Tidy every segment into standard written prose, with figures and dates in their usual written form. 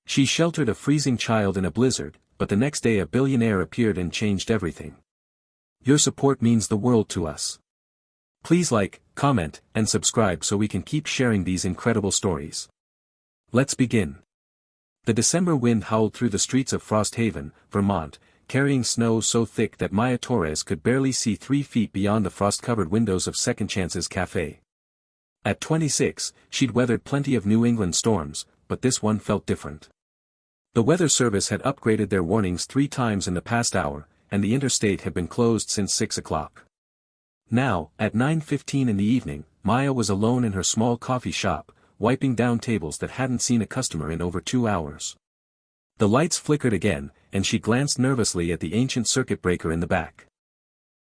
She sheltered a freezing child in a blizzard, but the next day a billionaire appeared and changed everything. Your support means the world to us. Please like, comment, and subscribe so we can keep sharing these incredible stories. Let's begin. The December wind howled through the streets of Frost Haven, Vermont, carrying snow so thick that Maya Torres could barely see 3 feet beyond the frost-covered windows of Second Chance's cafe. At 26, she'd weathered plenty of New England storms, but this one felt different. The Weather Service had upgraded their warnings 3 times in the past hour, and the interstate had been closed since 6 o'clock. Now, at 9:15 in the evening, Maya was alone in her small coffee shop, wiping down tables that hadn't seen a customer in over 2 hours. The lights flickered again, and she glanced nervously at the ancient circuit breaker in the back.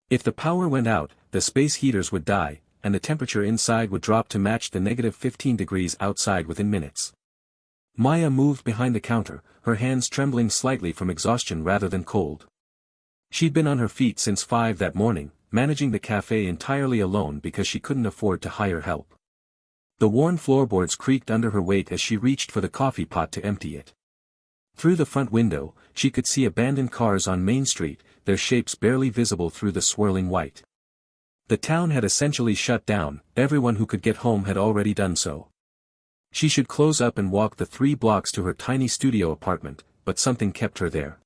If the power went out, the space heaters would die, and the temperature inside would drop to match the -15 degrees outside within minutes. Maya moved behind the counter, her hands trembling slightly from exhaustion rather than cold. She'd been on her feet since 5 that morning, managing the cafe entirely alone because she couldn't afford to hire help. The worn floorboards creaked under her weight as she reached for the coffee pot to empty it. Through the front window, she could see abandoned cars on Main Street, their shapes barely visible through the swirling white. The town had essentially shut down, everyone who could get home had already done so. She should close up and walk the 3 blocks to her tiny studio apartment, but something kept her there.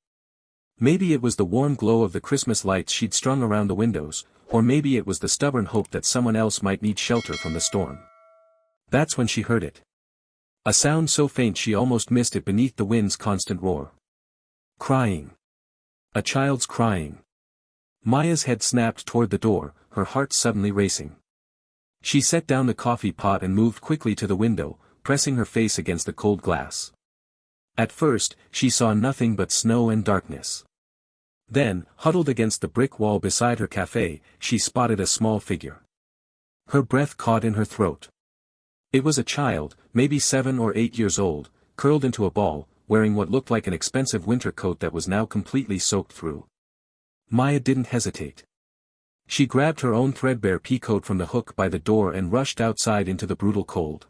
Maybe it was the warm glow of the Christmas lights she'd strung around the windows, or maybe it was the stubborn hope that someone else might need shelter from the storm. That's when she heard it. A sound so faint she almost missed it beneath the wind's constant roar. Crying. A child's crying. Maya's head snapped toward the door, her heart suddenly racing. She set down the coffee pot and moved quickly to the window, pressing her face against the cold glass. At first, she saw nothing but snow and darkness. Then, huddled against the brick wall beside her cafe, she spotted a small figure. Her breath caught in her throat. It was a child, maybe 7 or 8 years old, curled into a ball, wearing what looked like an expensive winter coat that was now completely soaked through. Maya didn't hesitate. She grabbed her own threadbare pea coat from the hook by the door and rushed outside into the brutal cold.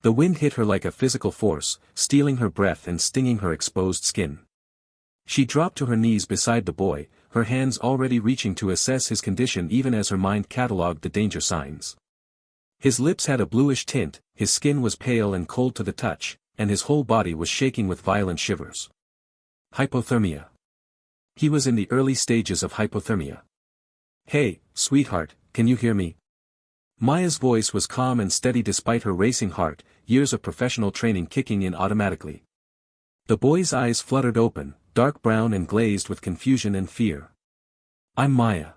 The wind hit her like a physical force, stealing her breath and stinging her exposed skin. She dropped to her knees beside the boy, her hands already reaching to assess his condition even as her mind catalogued the danger signs. His lips had a bluish tint, his skin was pale and cold to the touch, and his whole body was shaking with violent shivers. Hypothermia. He was in the early stages of hypothermia. "Hey, sweetheart, can you hear me?" Maya's voice was calm and steady despite her racing heart, years of professional training kicking in automatically. The boy's eyes fluttered open, dark brown and glazed with confusion and fear. "I'm Maya.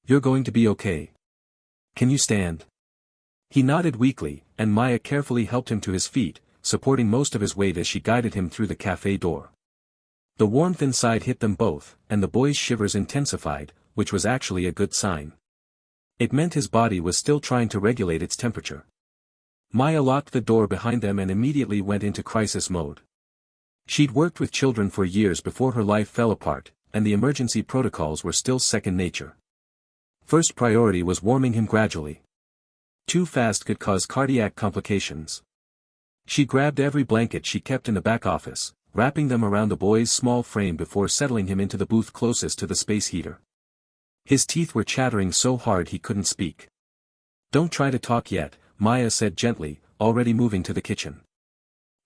You're going to be okay. Can you stand?" He nodded weakly, and Maya carefully helped him to his feet, supporting most of his weight as she guided him through the cafe door. The warmth inside hit them both, and the boy's shivers intensified, which was actually a good sign. It meant his body was still trying to regulate its temperature. Maya locked the door behind them and immediately went into crisis mode. She'd worked with children for years before her life fell apart, and the emergency protocols were still second nature. First priority was warming him gradually. Too fast could cause cardiac complications. She grabbed every blanket she kept in the back office, wrapping them around the boy's small frame before settling him into the booth closest to the space heater. His teeth were chattering so hard he couldn't speak. "Don't try to talk yet," Maya said gently, already moving to the kitchen.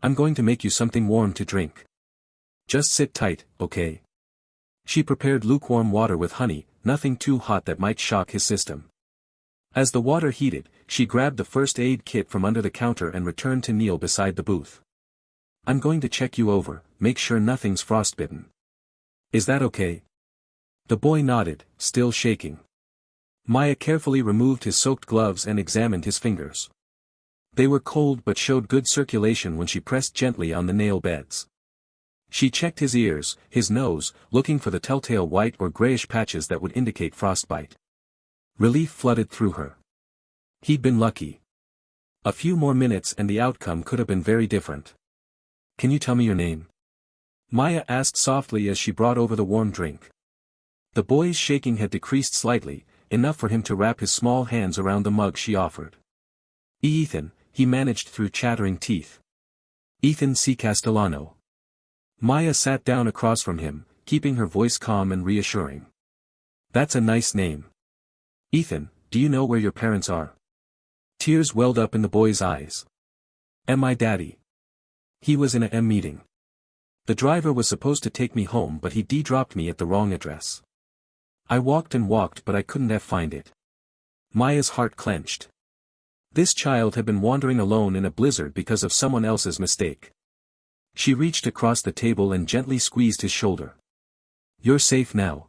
"I'm going to make you something warm to drink. Just sit tight, okay?" She prepared lukewarm water with honey, nothing too hot that might shock his system. As the water heated, she grabbed the first aid kit from under the counter and returned to kneel beside the booth. "I'm going to check you over, make sure nothing's frostbitten. Is that okay?" The boy nodded, still shaking. Maya carefully removed his soaked gloves and examined his fingers. They were cold but showed good circulation when she pressed gently on the nail beds. She checked his ears, his nose, looking for the telltale white or grayish patches that would indicate frostbite. Relief flooded through her. He'd been lucky. A few more minutes and the outcome could have been very different. "Can you tell me your name?" Maya asked softly as she brought over the warm drink. The boy's shaking had decreased slightly, enough for him to wrap his small hands around the mug she offered. "Ethan," he managed through chattering teeth. Ethan C. Castellano. Maya sat down across from him, keeping her voice calm and reassuring. That's a nice name. Ethan, do you know where your parents are? Tears welled up in the boy's eyes. My daddy. He was in a meeting. The driver was supposed to take me home but he dropped me at the wrong address. I walked and walked but I couldn't find it. Maya's heart clenched. This child had been wandering alone in a blizzard because of someone else's mistake. She reached across the table and gently squeezed his shoulder. You're safe now.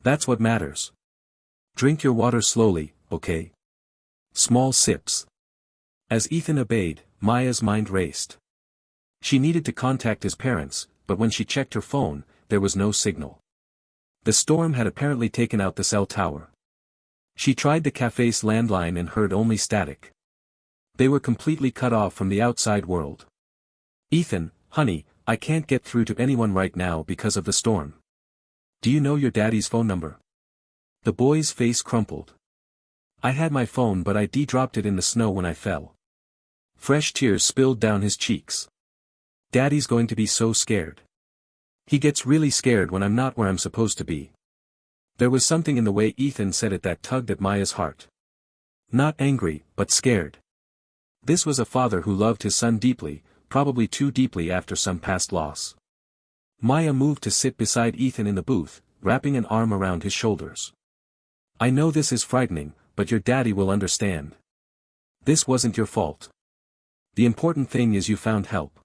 That's what matters. Drink your water slowly, okay? Small sips. As Ethan obeyed, Maya's mind raced. She needed to contact his parents, but when she checked her phone, there was no signal. The storm had apparently taken out the cell tower. She tried the cafe's landline and heard only static. They were completely cut off from the outside world. Ethan, honey, I can't get through to anyone right now because of the storm. Do you know your daddy's phone number? The boy's face crumpled. I had my phone but I dropped it in the snow when I fell. Fresh tears spilled down his cheeks. Daddy's going to be so scared. He gets really scared when I'm not where I'm supposed to be. There was something in the way Ethan said it that tugged at Maya's heart. Not angry, but scared. This was a father who loved his son deeply, probably too deeply after some past loss. Maya moved to sit beside Ethan in the booth, wrapping an arm around his shoulders. I know this is frightening, but your daddy will understand. This wasn't your fault. The important thing is you found help.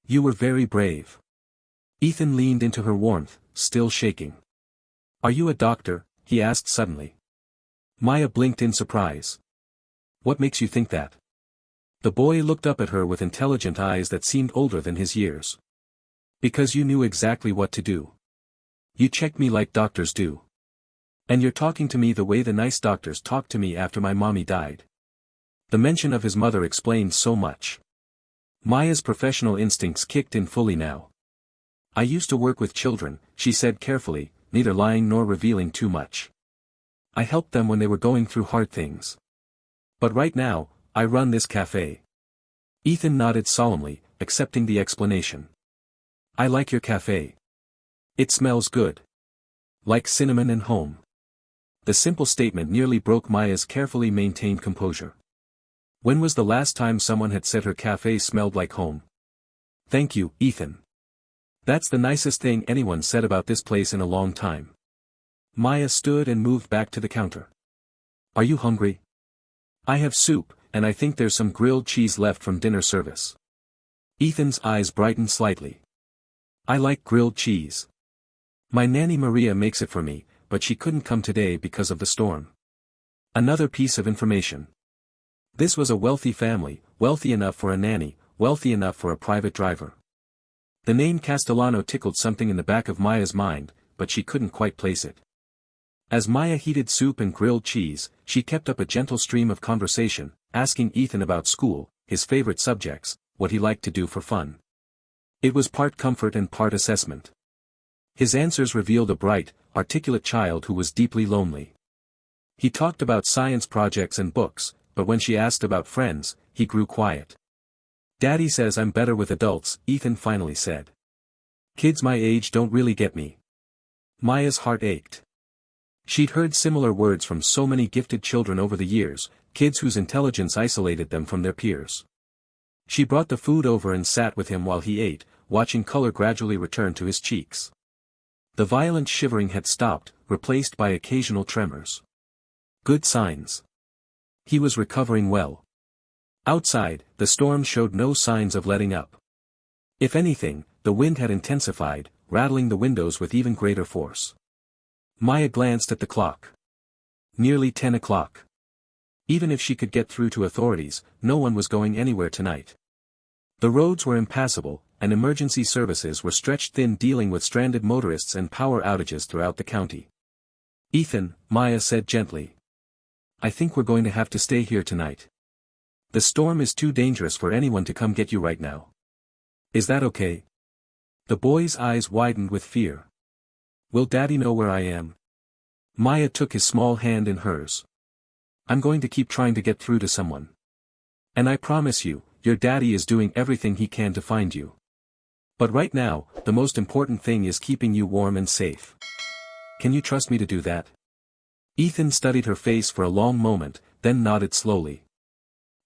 You were very brave. Ethan leaned into her warmth, still shaking. Are you a doctor? He asked suddenly. Maya blinked in surprise. What makes you think that? The boy looked up at her with intelligent eyes that seemed older than his years. Because you knew exactly what to do. You checked me like doctors do. And you're talking to me the way the nice doctors talked to me after my mommy died. The mention of his mother explained so much. Maya's professional instincts kicked in fully now. I used to work with children, she said carefully, neither lying nor revealing too much. I helped them when they were going through hard things. But right now, I run this cafe. Ethan nodded solemnly, accepting the explanation. I like your cafe. It smells good. Like cinnamon and home. The simple statement nearly broke Maya's carefully maintained composure. When was the last time someone had said her cafe smelled like home? Thank you, Ethan. That's the nicest thing anyone said about this place in a long time. Maya stood and moved back to the counter. Are you hungry? I have soup, and I think there's some grilled cheese left from dinner service. Ethan's eyes brightened slightly. I like grilled cheese. My nanny Maria makes it for me, but she couldn't come today because of the storm. Another piece of information. This was a wealthy family, wealthy enough for a nanny, wealthy enough for a private driver. The name Castellano tickled something in the back of Maya's mind, but she couldn't quite place it. As Maya heated soup and grilled cheese, she kept up a gentle stream of conversation, asking Ethan about school, his favorite subjects, what he liked to do for fun. It was part comfort and part assessment. His answers revealed a bright, articulate child who was deeply lonely. He talked about science projects and books, but when she asked about friends, he grew quiet. Daddy says I'm better with adults, Ethan finally said. Kids my age don't really get me. Maya's heart ached. She'd heard similar words from so many gifted children over the years, kids whose intelligence isolated them from their peers. She brought the food over and sat with him while he ate, watching color gradually return to his cheeks. The violent shivering had stopped, replaced by occasional tremors. Good signs. He was recovering well. Outside, the storm showed no signs of letting up. If anything, the wind had intensified, rattling the windows with even greater force. Maya glanced at the clock. Nearly 10 o'clock. Even if she could get through to authorities, no one was going anywhere tonight. The roads were impassable, and emergency services were stretched thin dealing with stranded motorists and power outages throughout the county. Ethan, Maya said gently. I think we're going to have to stay here tonight. The storm is too dangerous for anyone to come get you right now. Is that okay? The boy's eyes widened with fear. Will Daddy know where I am? Maya took his small hand in hers. I'm going to keep trying to get through to someone. And I promise you, your daddy is doing everything he can to find you. But right now, the most important thing is keeping you warm and safe. Can you trust me to do that? Ethan studied her face for a long moment, then nodded slowly.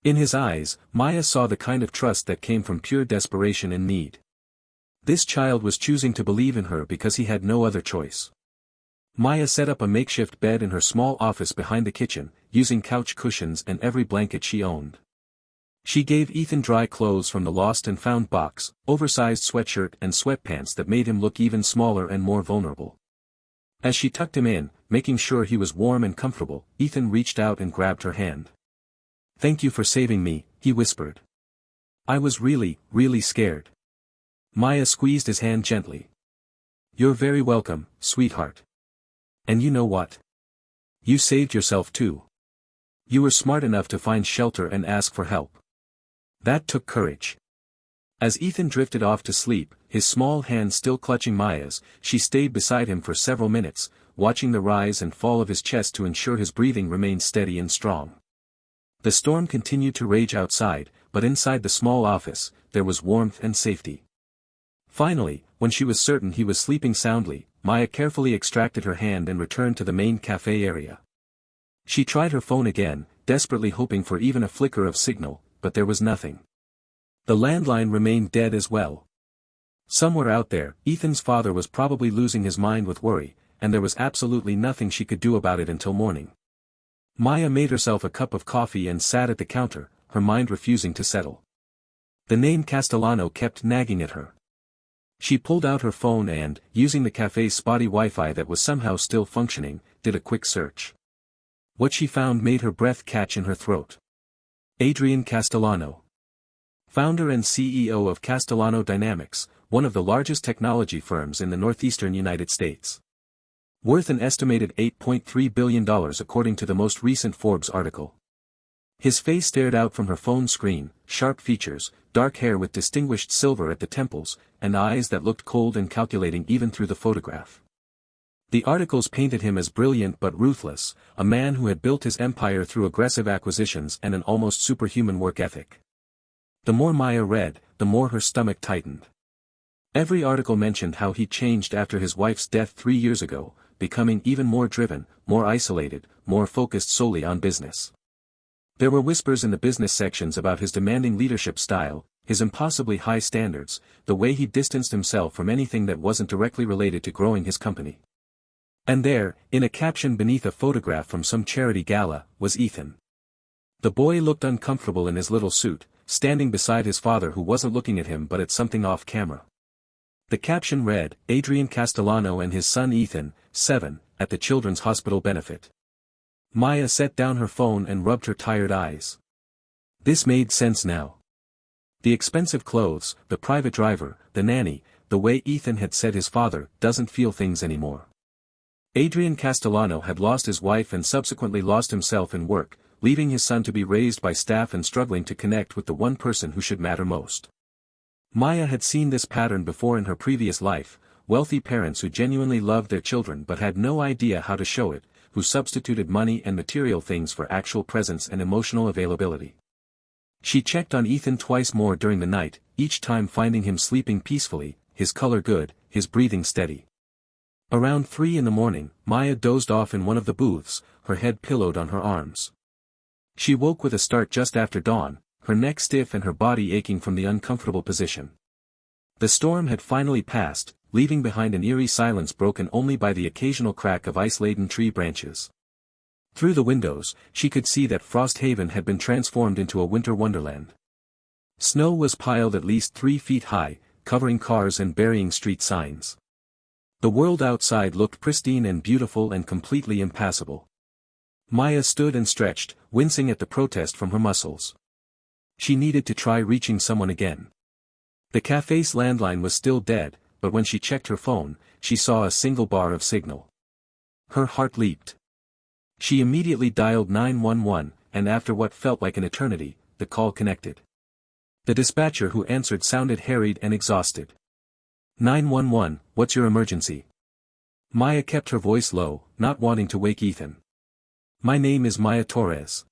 In his eyes, Maya saw the kind of trust that came from pure desperation and need. This child was choosing to believe in her because he had no other choice. Maya set up a makeshift bed in her small office behind the kitchen, using couch cushions and every blanket she owned. She gave Ethan dry clothes from the lost and found box, oversized sweatshirt and sweatpants that made him look even smaller and more vulnerable. As she tucked him in, making sure he was warm and comfortable, Ethan reached out and grabbed her hand. "Thank you for saving me," he whispered. "I was really, really scared." Maya squeezed his hand gently. "You're very welcome, sweetheart. And you know what? You saved yourself too. You were smart enough to find shelter and ask for help. That took courage." As Ethan drifted off to sleep, his small hand still clutching Maya's, she stayed beside him for several minutes, watching the rise and fall of his chest to ensure his breathing remained steady and strong. The storm continued to rage outside, but inside the small office, there was warmth and safety. Finally, when she was certain he was sleeping soundly, Maya carefully extracted her hand and returned to the main cafe area. She tried her phone again, desperately hoping for even a flicker of signal, but there was nothing. The landline remained dead as well. Somewhere out there, Ethan's father was probably losing his mind with worry, and there was absolutely nothing she could do about it until morning. Maya made herself a cup of coffee and sat at the counter, her mind refusing to settle. The name Castellano kept nagging at her. She pulled out her phone and, using the cafe's spotty Wi-Fi that was somehow still functioning, did a quick search. What she found made her breath catch in her throat. Adrian Castellano. Founder and CEO of Castellano Dynamics, one of the largest technology firms in the northeastern United States. Worth an estimated $8.3 billion according to the most recent Forbes article. His face stared out from her phone screen, sharp features, dark hair with distinguished silver at the temples, and eyes that looked cold and calculating even through the photograph. The articles painted him as brilliant but ruthless, a man who had built his empire through aggressive acquisitions and an almost superhuman work ethic. The more Maya read, the more her stomach tightened. Every article mentioned how he changed after his wife's death 3 years ago, becoming even more driven, more isolated, more focused solely on business. There were whispers in the business sections about his demanding leadership style, his impossibly high standards, the way he distanced himself from anything that wasn't directly related to growing his company. And there, in a caption beneath a photograph from some charity gala, was Ethan. The boy looked uncomfortable in his little suit, standing beside his father who wasn't looking at him but at something off camera. The caption read, "Adrian Castellano and his son Ethan, 7, at the Children's Hospital benefit." Maya set down her phone and rubbed her tired eyes. This made sense now. The expensive clothes, the private driver, the nanny, the way Ethan had said his father doesn't feel things anymore. Adrian Castellano had lost his wife and subsequently lost himself in work, leaving his son to be raised by staff and struggling to connect with the one person who should matter most. Maya had seen this pattern before in her previous life, wealthy parents who genuinely loved their children but had no idea how to show it, who substituted money and material things for actual presence and emotional availability. She checked on Ethan twice more during the night, each time finding him sleeping peacefully, his color good, his breathing steady. Around 3 in the morning, Maya dozed off in one of the booths, her head pillowed on her arms. She woke with a start just after dawn, her neck stiff and her body aching from the uncomfortable position. The storm had finally passed, leaving behind an eerie silence broken only by the occasional crack of ice-laden tree branches. Through the windows, she could see that Frost Haven had been transformed into a winter wonderland. Snow was piled at least 3 feet high, covering cars and burying street signs. The world outside looked pristine and beautiful and completely impassable. Maya stood and stretched, wincing at the protest from her muscles. She needed to try reaching someone again. The cafe's landline was still dead, but when she checked her phone, she saw a single bar of signal. Her heart leaped. She immediately dialed 911, and after what felt like an eternity, the call connected. The dispatcher who answered sounded harried and exhausted. 911, what's your emergency? Maya kept her voice low, not wanting to wake Ethan. My name is Maya Torres.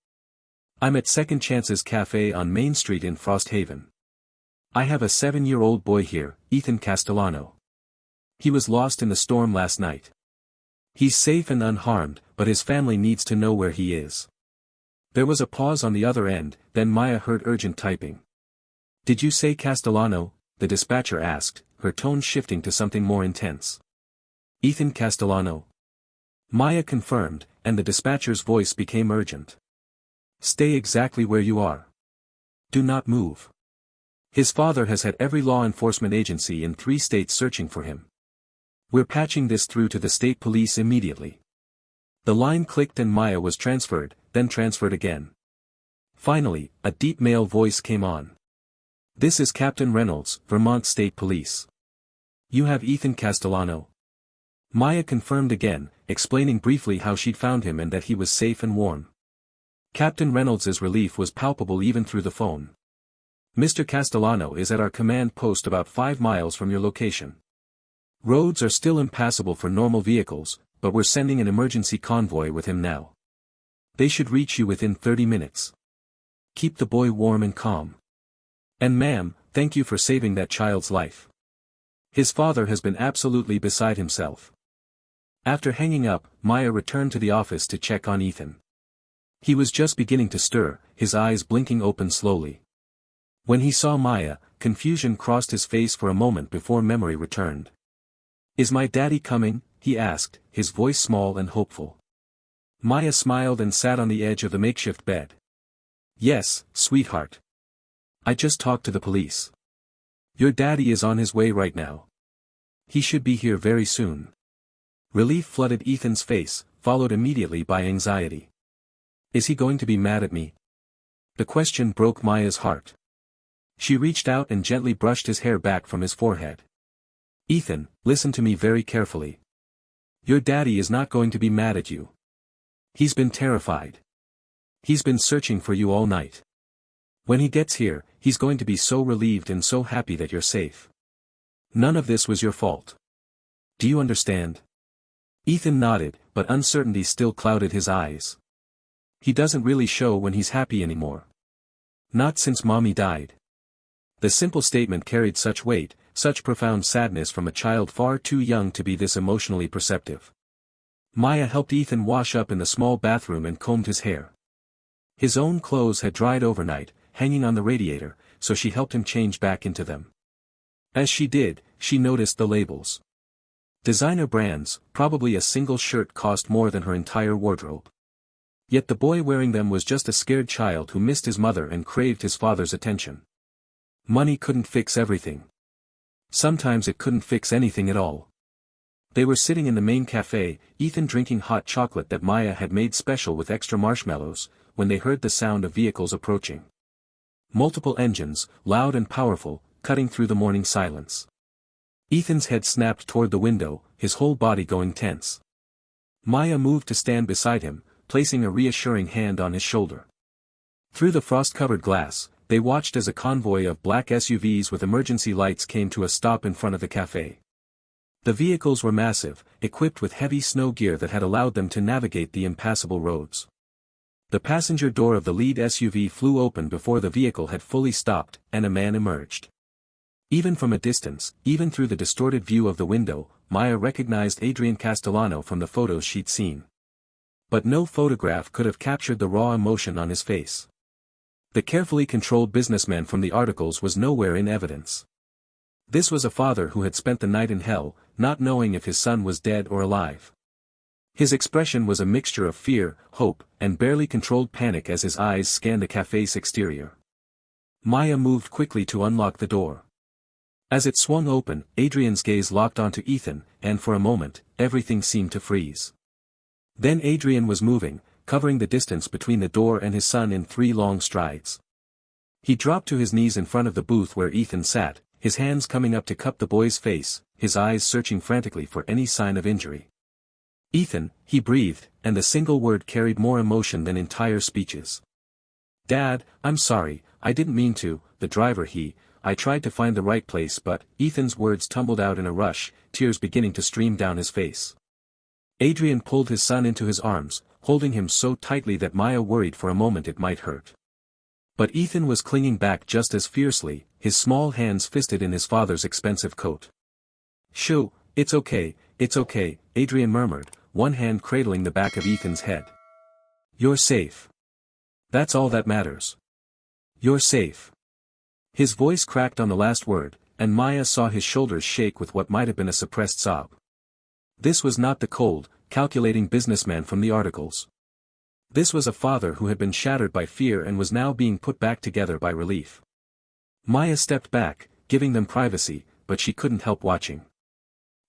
I'm at Second Chance's Cafe on Main Street in Frost Haven. I have a 7-year-old boy here, Ethan Castellano. He was lost in the storm last night. He's safe and unharmed, but his family needs to know where he is. There was a pause on the other end, then Maya heard urgent typing. Did you say Castellano? The dispatcher asked, her tone shifting to something more intense. Ethan Castellano. Maya confirmed, and the dispatcher's voice became urgent. Stay exactly where you are. Do not move. His father has had every law enforcement agency in 3 states searching for him. We're patching this through to the state police immediately. The line clicked and Maya was transferred, then transferred again. Finally, a deep male voice came on. This is Captain Reynolds, Vermont State Police. You have Ethan Castellano. Maya confirmed again, explaining briefly how she'd found him and that he was safe and warm. Captain Reynolds's relief was palpable even through the phone. Mr. Castellano is at our command post about 5 miles from your location. Roads are still impassable for normal vehicles, but we're sending an emergency convoy with him now. They should reach you within 30 minutes. Keep the boy warm and calm. And ma'am, thank you for saving that child's life. His father has been absolutely beside himself. After hanging up, Maya returned to the office to check on Ethan. He was just beginning to stir, his eyes blinking open slowly. When he saw Maya, confusion crossed his face for a moment before memory returned. Is my daddy coming? He asked, his voice small and hopeful. Maya smiled and sat on the edge of the makeshift bed. Yes, sweetheart. I just talked to the police. Your daddy is on his way right now. He should be here very soon. Relief flooded Ethan's face, followed immediately by anxiety. Is he going to be mad at me? The question broke Maya's heart. She reached out and gently brushed his hair back from his forehead. Ethan, listen to me very carefully. Your daddy is not going to be mad at you. He's been terrified. He's been searching for you all night. When he gets here, he's going to be so relieved and so happy that you're safe. None of this was your fault. Do you understand? Ethan nodded, but uncertainty still clouded his eyes. He doesn't really show when he's happy anymore. Not since Mommy died. The simple statement carried such weight, such profound sadness from a child far too young to be this emotionally perceptive. Maya helped Ethan wash up in the small bathroom and combed his hair. His own clothes had dried overnight, hanging on the radiator, so she helped him change back into them. As she did, she noticed the labels. Designer brands, probably a single shirt cost more than her entire wardrobe. Yet the boy wearing them was just a scared child who missed his mother and craved his father's attention. Money couldn't fix everything. Sometimes it couldn't fix anything at all. They were sitting in the main cafe, Ethan drinking hot chocolate that Maya had made special with extra marshmallows, when they heard the sound of vehicles approaching. Multiple engines, loud and powerful, cutting through the morning silence. Ethan's head snapped toward the window, his whole body going tense. Maya moved to stand beside him, placing a reassuring hand on his shoulder. Through the frost-covered glass, they watched as a convoy of black SUVs with emergency lights came to a stop in front of the cafe. The vehicles were massive, equipped with heavy snow gear that had allowed them to navigate the impassable roads. The passenger door of the lead SUV flew open before the vehicle had fully stopped, and a man emerged. Even from a distance, even through the distorted view of the window, Maya recognized Adrian Castellano from the photos she'd seen. But no photograph could have captured the raw emotion on his face. The carefully controlled businessman from the articles was nowhere in evidence. This was a father who had spent the night in hell, not knowing if his son was dead or alive. His expression was a mixture of fear, hope, and barely controlled panic as his eyes scanned the cafe's exterior. Maya moved quickly to unlock the door. As it swung open, Adrian's gaze locked onto Ethan, and for a moment, everything seemed to freeze. Then Adrian was moving, covering the distance between the door and his son in 3 long strides. He dropped to his knees in front of the booth where Ethan sat, his hands coming up to cup the boy's face, his eyes searching frantically for any sign of injury. Ethan, he breathed, and the single word carried more emotion than entire speeches. Dad, I'm sorry, I didn't mean to, the driver I tried to find the right place but, Ethan's words tumbled out in a rush, tears beginning to stream down his face. Adrian pulled his son into his arms, holding him so tightly that Maya worried for a moment it might hurt. But Ethan was clinging back just as fiercely, his small hands fisted in his father's expensive coat. "Shoo, it's okay, Adrian murmured, one hand cradling the back of Ethan's head. "You're safe. That's all that matters. You're safe." His voice cracked on the last word, and Maya saw his shoulders shake with what might have been a suppressed sob. This was not the cold, calculating businessman from the articles. This was a father who had been shattered by fear and was now being put back together by relief. Maya stepped back, giving them privacy, but she couldn't help watching.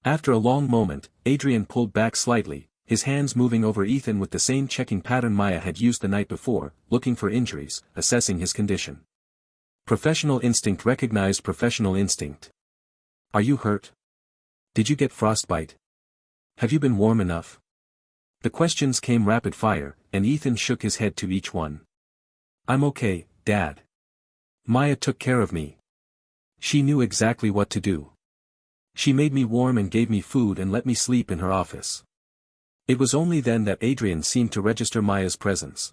After a long moment, Adrian pulled back slightly, his hands moving over Ethan with the same checking pattern Maya had used the night before, looking for injuries, assessing his condition. Professional instinct recognized professional instinct. "Are you hurt? Did you get frostbite? Have you been warm enough?" The questions came rapid fire, and Ethan shook his head to each one. "I'm okay, Dad. Maya took care of me. She knew exactly what to do. She made me warm and gave me food and let me sleep in her office." It was only then that Adrian seemed to register Maya's presence.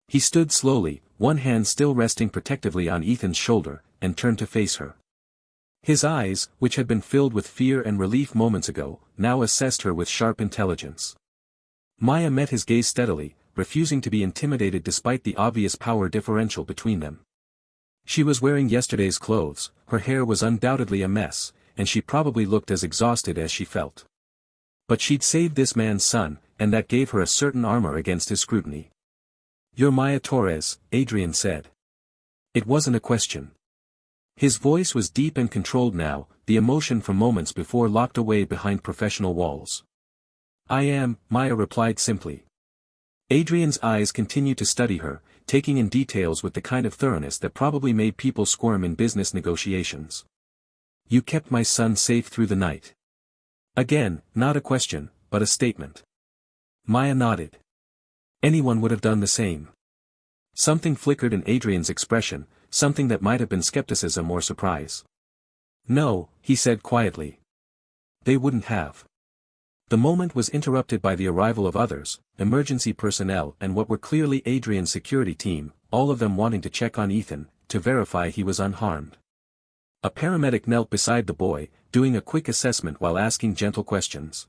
He stood slowly, one hand still resting protectively on Ethan's shoulder, and turned to face her. His eyes, which had been filled with fear and relief moments ago, now assessed her with sharp intelligence. Maya met his gaze steadily, refusing to be intimidated despite the obvious power differential between them. She was wearing yesterday's clothes, her hair was undoubtedly a mess, and she probably looked as exhausted as she felt. But she'd saved this man's son, and that gave her a certain armor against his scrutiny. "You're Maya Torres," Adrian said. It wasn't a question. His voice was deep and controlled now, the emotion from moments before locked away behind professional walls. "I am," Maya replied simply. Adrian's eyes continued to study her, taking in details with the kind of thoroughness that probably made people squirm in business negotiations. "You kept my son safe through the night." Again, not a question, but a statement. Maya nodded. Anyone would have done the same. Something flickered in Adrian's expression, something that might have been skepticism or surprise. "No," he said quietly. "They wouldn't have." The moment was interrupted by the arrival of others, emergency personnel and what were clearly Adrian's security team, all of them wanting to check on Ethan, to verify he was unharmed. A paramedic knelt beside the boy, doing a quick assessment while asking gentle questions.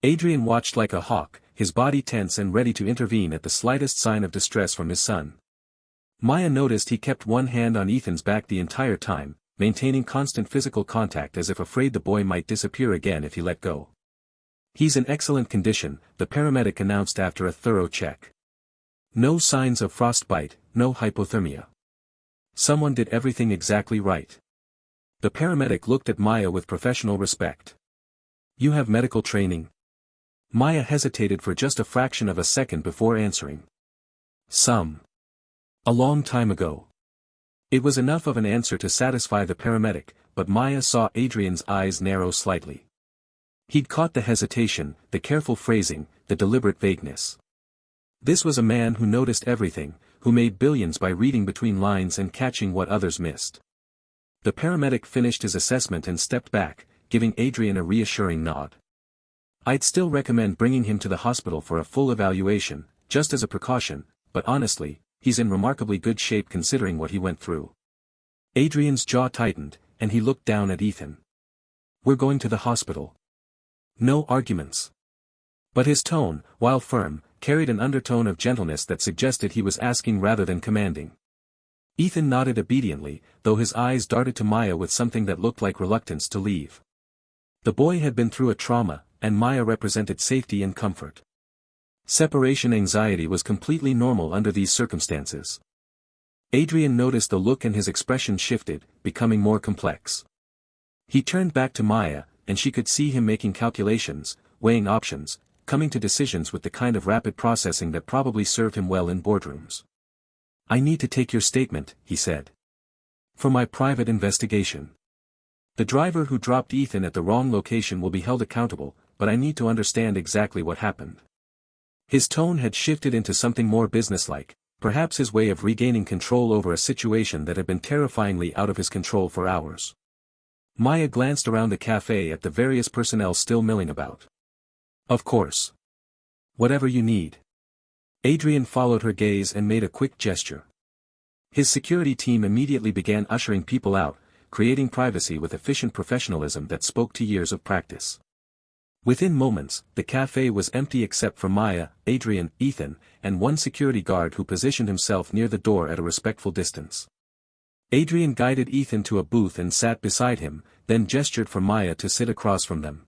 Adrian watched like a hawk, his body tense and ready to intervene at the slightest sign of distress from his son. Maya noticed he kept one hand on Ethan's back the entire time, maintaining constant physical contact as if afraid the boy might disappear again if he let go. "He's in excellent condition," the paramedic announced after a thorough check. "No signs of frostbite, no hypothermia. Someone did everything exactly right." The paramedic looked at Maya with professional respect. "You have medical training?" Maya hesitated for just a fraction of a second before answering. "Some. A long time ago." It was enough of an answer to satisfy the paramedic, but Maya saw Adrian's eyes narrow slightly. He'd caught the hesitation, the careful phrasing, the deliberate vagueness. This was a man who noticed everything, who made billions by reading between lines and catching what others missed. The paramedic finished his assessment and stepped back, giving Adrian a reassuring nod. "I'd still recommend bringing him to the hospital for a full evaluation, just as a precaution, but honestly, he's in remarkably good shape considering what he went through." Adrian's jaw tightened, and he looked down at Ethan. "We're going to the hospital. No arguments." But his tone, while firm, carried an undertone of gentleness that suggested he was asking rather than commanding. Ethan nodded obediently, though his eyes darted to Maya with something that looked like reluctance to leave. The boy had been through a trauma, and Maya represented safety and comfort. Separation anxiety was completely normal under these circumstances. Adrian noticed the look and his expression shifted, becoming more complex. He turned back to Maya, and she could see him making calculations, weighing options, coming to decisions with the kind of rapid processing that probably served him well in boardrooms. "I need to take your statement," he said. "For my private investigation. The driver who dropped Ethan at the wrong location will be held accountable, but I need to understand exactly what happened." His tone had shifted into something more businesslike, perhaps his way of regaining control over a situation that had been terrifyingly out of his control for hours. Maya glanced around the cafe at the various personnel still milling about. "Of course. Whatever you need." Adrian followed her gaze and made a quick gesture. His security team immediately began ushering people out, creating privacy with efficient professionalism that spoke to years of practice. Within moments, the cafe was empty except for Maya, Adrian, Ethan, and one security guard who positioned himself near the door at a respectful distance. Adrian guided Ethan to a booth and sat beside him, then gestured for Maya to sit across from them.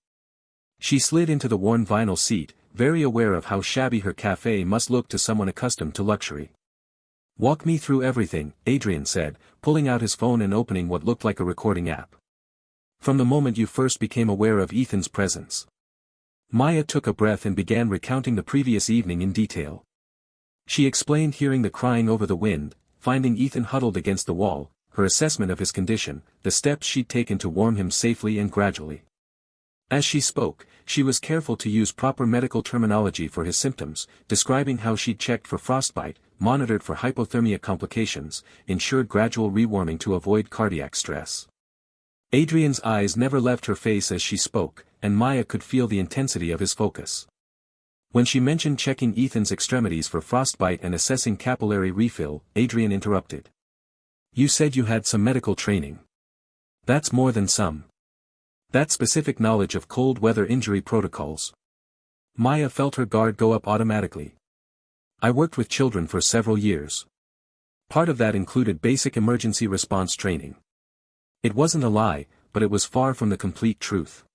She slid into the worn vinyl seat, very aware of how shabby her cafe must look to someone accustomed to luxury. "Walk me through everything," Adrian said, pulling out his phone and opening what looked like a recording app. "From the moment you first became aware of Ethan's presence." Maya took a breath and began recounting the previous evening in detail. She explained hearing the crying over the wind, finding Ethan huddled against the wall, her assessment of his condition, the steps she'd taken to warm him safely and gradually. As she spoke, she was careful to use proper medical terminology for his symptoms, describing how she'd checked for frostbite, monitored for hypothermia complications, ensured gradual rewarming to avoid cardiac stress. Adrian's eyes never left her face as she spoke, and Maya could feel the intensity of his focus. When she mentioned checking Ethan's extremities for frostbite and assessing capillary refill, Adrian interrupted. "You said you had some medical training. That's more than some. That's specific knowledge of cold weather injury protocols." Maya felt her guard go up automatically. "I worked with children for several years. Part of that included basic emergency response training." It wasn't a lie, but it was far from the complete truth.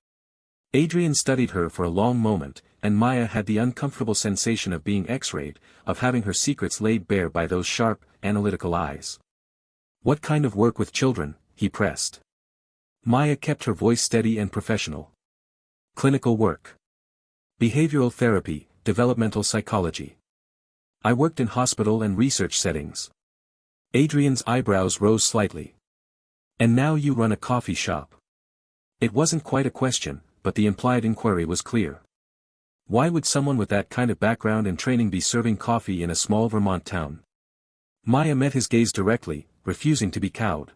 Adrian studied her for a long moment, and Maya had the uncomfortable sensation of being X-rayed, of having her secrets laid bare by those sharp, analytical eyes. "What kind of work with children?" he pressed. Maya kept her voice steady and professional. "Clinical work. Behavioral therapy, developmental psychology. I worked in hospital and research settings." Adrian's eyebrows rose slightly. "And now you run a coffee shop." It wasn't quite a question, but the implied inquiry was clear. Why would someone with that kind of background and training be serving coffee in a small Vermont town? Maya met his gaze directly, refusing to be cowed.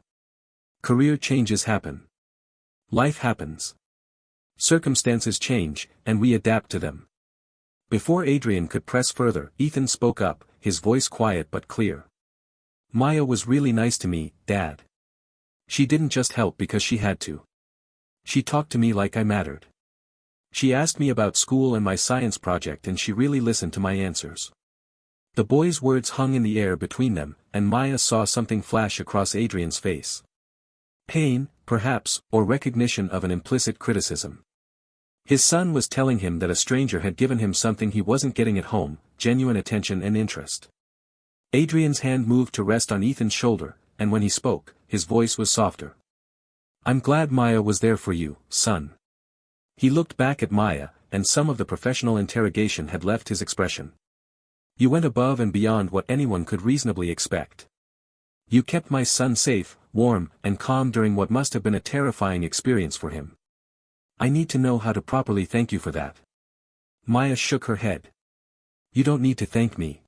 "Career changes happen. Life happens. Circumstances change, and we adapt to them." Before Adrian could press further, Ethan spoke up, his voice quiet but clear. "Maya was really nice to me, Dad. She didn't just help because she had to. She talked to me like I mattered. She asked me about school and my science project and she really listened to my answers." The boy's words hung in the air between them, and Maya saw something flash across Adrian's face. Pain, perhaps, or recognition of an implicit criticism. His son was telling him that a stranger had given him something he wasn't getting at home, genuine attention and interest. Adrian's hand moved to rest on Ethan's shoulder, and when he spoke, his voice was softer. "I'm glad Maya was there for you, son." He looked back at Maya, and some of the professional interrogation had left his expression. "You went above and beyond what anyone could reasonably expect. You kept my son safe, warm, and calm during what must have been a terrifying experience for him. I need to know how to properly thank you for that." Maya shook her head. "You don't need to thank me.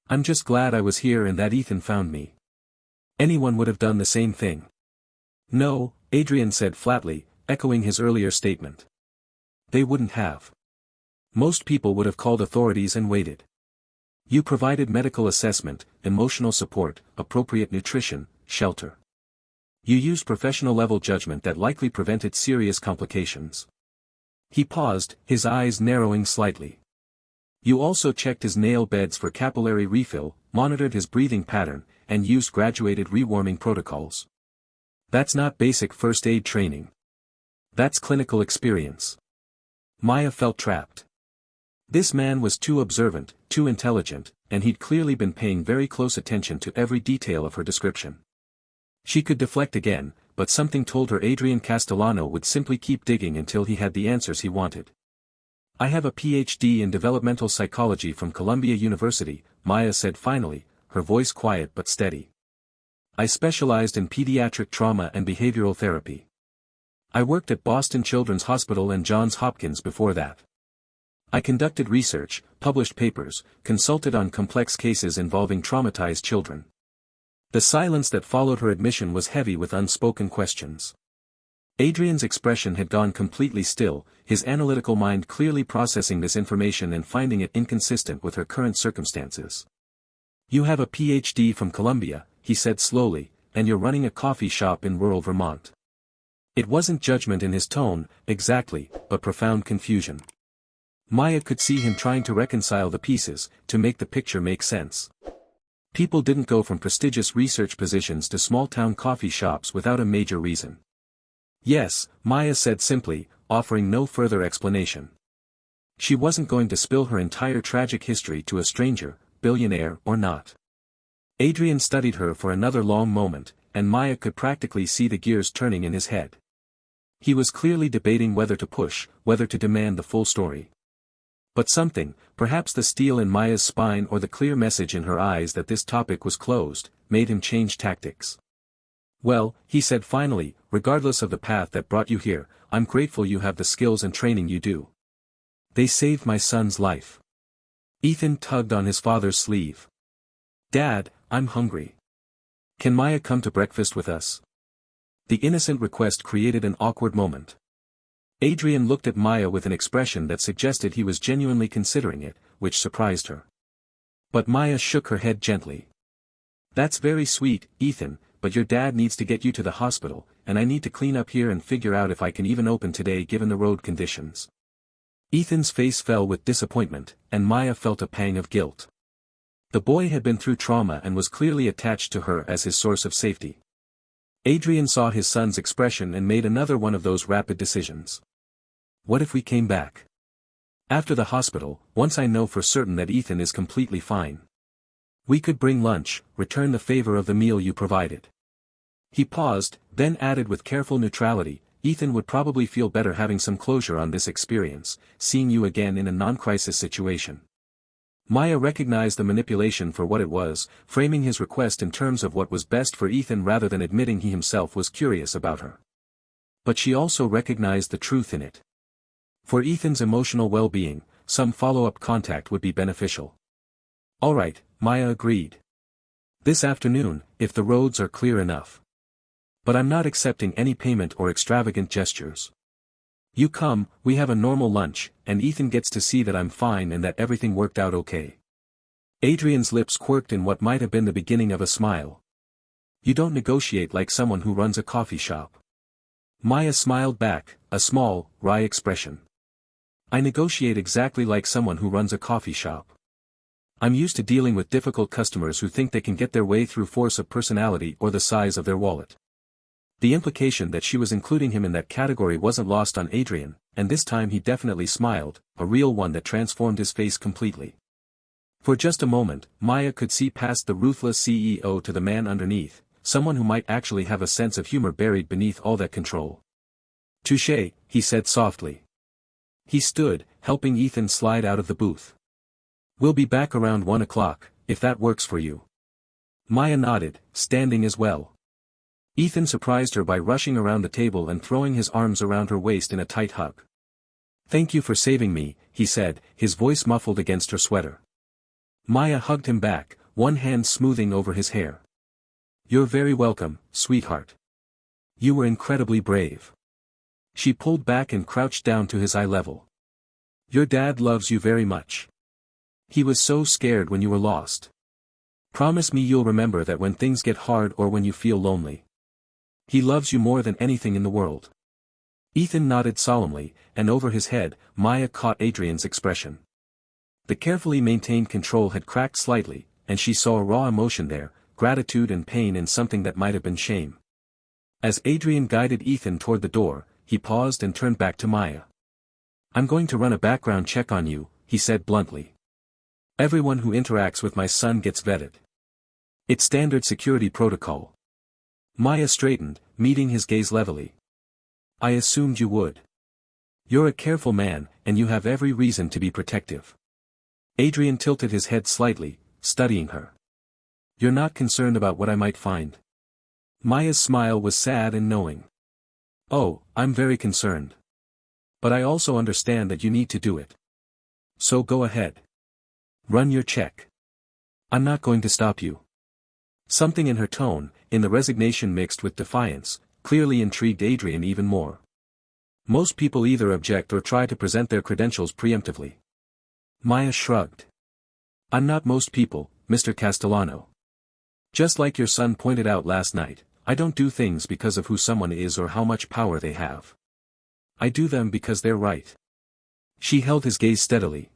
I'm just glad I was here and that Ethan found me. Anyone would have done the same thing." "No," Adrian said flatly, echoing his earlier statement. "They wouldn't have. Most people would have called authorities and waited. You provided medical assessment, emotional support, appropriate nutrition, shelter. You used professional-level judgment that likely prevented serious complications." He paused, his eyes narrowing slightly. "You also checked his nail beds for capillary refill, monitored his breathing pattern, and used graduated rewarming protocols. That's not basic first aid training. That's clinical experience." Maya felt trapped. This man was too observant, too intelligent, and he'd clearly been paying very close attention to every detail of her description. She could deflect again, but something told her Adrian Castellano would simply keep digging until he had the answers he wanted. "I have a PhD in developmental psychology from Columbia University," Maya said finally, her voice quiet but steady. "I specialized in pediatric trauma and behavioral therapy. I worked at Boston Children's Hospital and Johns Hopkins before that. I conducted research, published papers, consulted on complex cases involving traumatized children." The silence that followed her admission was heavy with unspoken questions. Adrian's expression had gone completely still, his analytical mind clearly processing this information and finding it inconsistent with her current circumstances. "You have a PhD from Columbia," he said slowly, "and you're running a coffee shop in rural Vermont." It wasn't judgment in his tone, exactly, but profound confusion. Maya could see him trying to reconcile the pieces, to make the picture make sense. People didn't go from prestigious research positions to small-town coffee shops without a major reason. "Yes," Maya said simply, offering no further explanation. She wasn't going to spill her entire tragic history to a stranger, billionaire or not. Adrian studied her for another long moment, and Maya could practically see the gears turning in his head. He was clearly debating whether to push, whether to demand the full story. But something, perhaps the steel in Maya's spine or the clear message in her eyes that this topic was closed, made him change tactics. "Well," he said finally, "regardless of the path that brought you here, I'm grateful you have the skills and training you do. They saved my son's life." Ethan tugged on his father's sleeve. "Dad, I'm hungry. Can Maya come to breakfast with us?" The innocent request created an awkward moment. Adrian looked at Maya with an expression that suggested he was genuinely considering it, which surprised her. But Maya shook her head gently. "That's very sweet, Ethan, but your dad needs to get you to the hospital, and I need to clean up here and figure out if I can even open today given the road conditions." Ethan's face fell with disappointment, and Maya felt a pang of guilt. The boy had been through trauma and was clearly attached to her as his source of safety. Adrian saw his son's expression and made another one of those rapid decisions. "What if we came back after the hospital, once I know for certain that Ethan is completely fine? We could bring lunch, return the favor of the meal you provided." He paused, then added with careful neutrality, "Ethan would probably feel better having some closure on this experience, seeing you again in a non-crisis situation." Maya recognized the manipulation for what it was, framing his request in terms of what was best for Ethan rather than admitting he himself was curious about her. But she also recognized the truth in it. For Ethan's emotional well-being, some follow-up contact would be beneficial. "All right," Maya agreed. "This afternoon, if the roads are clear enough. But I'm not accepting any payment or extravagant gestures. You come, we have a normal lunch, and Ethan gets to see that I'm fine and that everything worked out okay." Adrian's lips quirked in what might have been the beginning of a smile. "You don't negotiate like someone who runs a coffee shop." Maya smiled back, a small, wry expression. "I negotiate exactly like someone who runs a coffee shop. I'm used to dealing with difficult customers who think they can get their way through force of personality or the size of their wallet." The implication that she was including him in that category wasn't lost on Adrian, and this time he definitely smiled, a real one that transformed his face completely. For just a moment, Maya could see past the ruthless CEO to the man underneath, someone who might actually have a sense of humor buried beneath all that control. "Touché," he said softly. He stood, helping Ethan slide out of the booth. "We'll be back around 1 o'clock, if that works for you." Maya nodded, standing as well. Ethan surprised her by rushing around the table and throwing his arms around her waist in a tight hug. "Thank you for saving me," he said, his voice muffled against her sweater. Maya hugged him back, one hand smoothing over his hair. "You're very welcome, sweetheart. You were incredibly brave." She pulled back and crouched down to his eye level. "Your dad loves you very much. He was so scared when you were lost. Promise me you'll remember that when things get hard or when you feel lonely. He loves you more than anything in the world." Ethan nodded solemnly, and over his head, Maya caught Adrian's expression. The carefully maintained control had cracked slightly, and she saw a raw emotion there, gratitude and pain in something that might have been shame. As Adrian guided Ethan toward the door, he paused and turned back to Maya. "I'm going to run a background check on you," he said bluntly. "Everyone who interacts with my son gets vetted. It's standard security protocol." Maya straightened, meeting his gaze levelly. "I assumed you would. You're a careful man, and you have every reason to be protective." Adrian tilted his head slightly, studying her. "You're not concerned about what I might find?" Maya's smile was sad and knowing. "Oh, I'm very concerned. But I also understand that you need to do it. So go ahead. Run your check. I'm not going to stop you." Something in her tone, in the resignation mixed with defiance, clearly intrigued Adrian even more. Most people either object or try to present their credentials preemptively. Maya shrugged. I'm not most people, Mr. Castellano. Just like your son pointed out last night, I don't do things because of who someone is or how much power they have. I do them because they're right. She held his gaze steadily.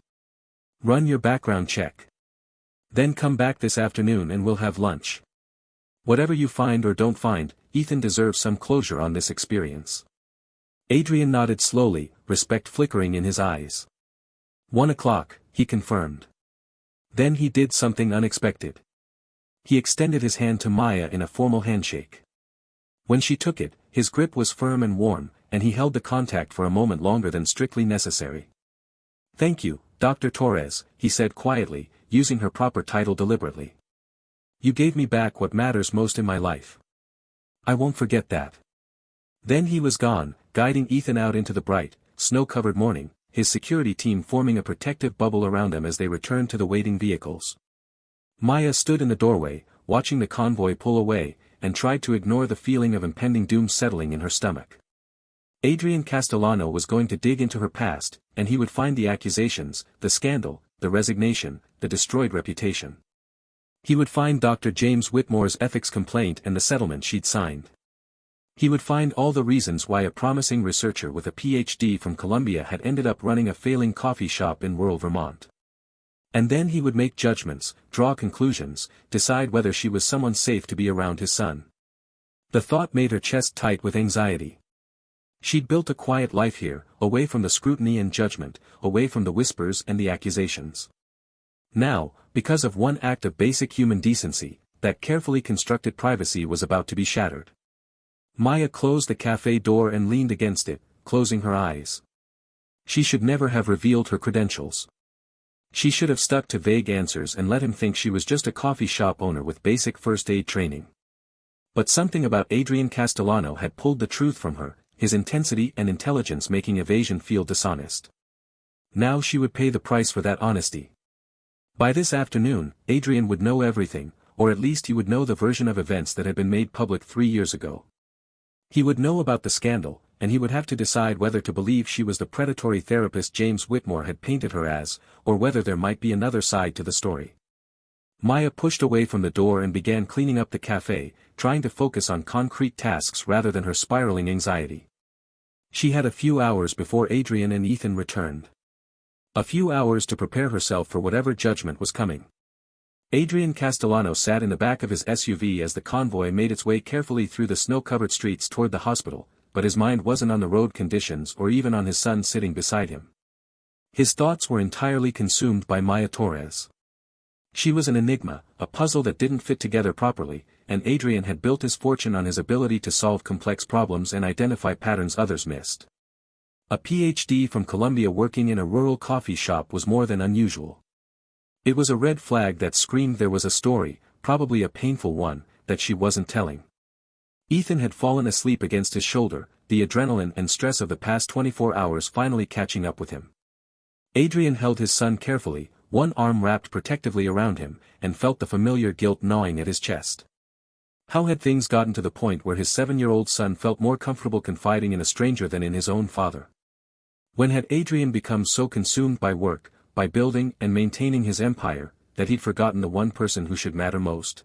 Run your background check. Then come back this afternoon and we'll have lunch. Whatever you find or don't find, Ethan deserves some closure on this experience. Adrian nodded slowly, respect flickering in his eyes. 1 o'clock, he confirmed. Then he did something unexpected. He extended his hand to Maya in a formal handshake. When she took it, his grip was firm and warm, and he held the contact for a moment longer than strictly necessary. Thank you, Dr. Torres, he said quietly, using her proper title deliberately. You gave me back what matters most in my life. I won't forget that. Then he was gone, guiding Ethan out into the bright, snow-covered morning, his security team forming a protective bubble around them as they returned to the waiting vehicles. Maya stood in the doorway, watching the convoy pull away, and tried to ignore the feeling of impending doom settling in her stomach. Adrian Castellano was going to dig into her past, and he would find the accusations, the scandal, the resignation, the destroyed reputation. He would find Dr. James Whitmore's ethics complaint and the settlement she'd signed. He would find all the reasons why a promising researcher with a PhD from Columbia had ended up running a failing coffee shop in rural Vermont. And then he would make judgments, draw conclusions, decide whether she was someone safe to be around his son. The thought made her chest tight with anxiety. She'd built a quiet life here, away from the scrutiny and judgment, away from the whispers and the accusations. Now, because of one act of basic human decency, that carefully constructed privacy was about to be shattered. Maya closed the cafe door and leaned against it, closing her eyes. She should never have revealed her credentials. She should have stuck to vague answers and let him think she was just a coffee shop owner with basic first aid training. But something about Adrian Castellano had pulled the truth from her, his intensity and intelligence making evasion feel dishonest. Now she would pay the price for that honesty. By this afternoon, Adrian would know everything, or at least he would know the version of events that had been made public 3 years ago. He would know about the scandal, and he would have to decide whether to believe she was the predatory therapist James Whitmore had painted her as, or whether there might be another side to the story. Maya pushed away from the door and began cleaning up the cafe, trying to focus on concrete tasks rather than her spiraling anxiety. She had a few hours before Adrian and Ethan returned. A few hours to prepare herself for whatever judgment was coming. Adrian Castellano sat in the back of his SUV as the convoy made its way carefully through the snow-covered streets toward the hospital, but his mind wasn't on the road conditions or even on his son sitting beside him. His thoughts were entirely consumed by Maya Torres. She was an enigma, a puzzle that didn't fit together properly, and Adrian had built his fortune on his ability to solve complex problems and identify patterns others missed. A PhD from Columbia working in a rural coffee shop was more than unusual. It was a red flag that screamed there was a story, probably a painful one, that she wasn't telling. Ethan had fallen asleep against his shoulder, the adrenaline and stress of the past 24 hours finally catching up with him. Adrian held his son carefully, one arm wrapped protectively around him, and felt the familiar guilt gnawing at his chest. How had things gotten to the point where his 7-year-old son felt more comfortable confiding in a stranger than in his own father? When had Adrian become so consumed by work, by building and maintaining his empire, that he'd forgotten the one person who should matter most?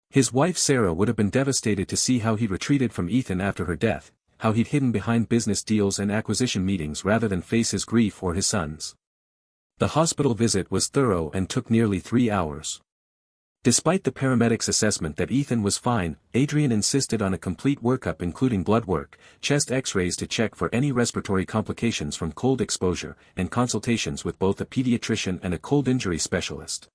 His wife Sarah would have been devastated to see how he'd retreated from Ethan after her death, how he'd hidden behind business deals and acquisition meetings rather than face his grief or his son's. The hospital visit was thorough and took nearly 3 hours. Despite the paramedics' assessment that Ethan was fine, Adrian insisted on a complete workup including blood work, chest x-rays to check for any respiratory complications from cold exposure, and consultations with both a pediatrician and a cold injury specialist.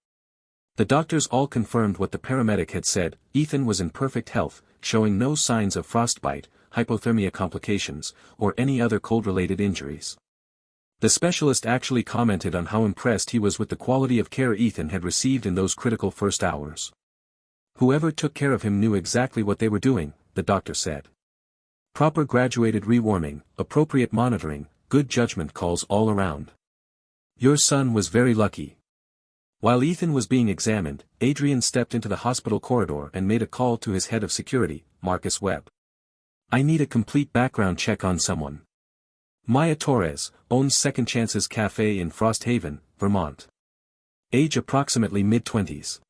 The doctors all confirmed what the paramedic had said: Ethan was in perfect health, showing no signs of frostbite, hypothermia complications, or any other cold-related injuries. The specialist actually commented on how impressed he was with the quality of care Ethan had received in those critical first hours. Whoever took care of him knew exactly what they were doing, the doctor said. Proper graduated rewarming, appropriate monitoring, good judgment calls all around. Your son was very lucky. While Ethan was being examined, Adrian stepped into the hospital corridor and made a call to his head of security, Marcus Webb. I need a complete background check on someone. Maya Torres, owns Second Chances Cafe in Frost Haven, Vermont. Age approximately mid-20s.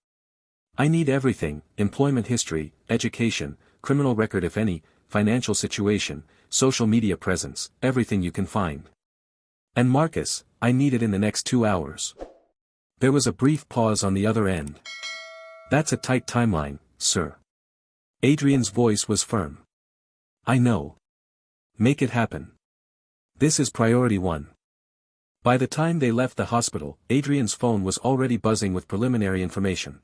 I need everything: employment history, education, criminal record if any, financial situation, social media presence, everything you can find. And Marcus, I need it in the next 2 hours. There was a brief pause on the other end. That's a tight timeline, sir. Adrian's voice was firm. I know. Make it happen. This is priority one. By the time they left the hospital, Adrian's phone was already buzzing with preliminary information.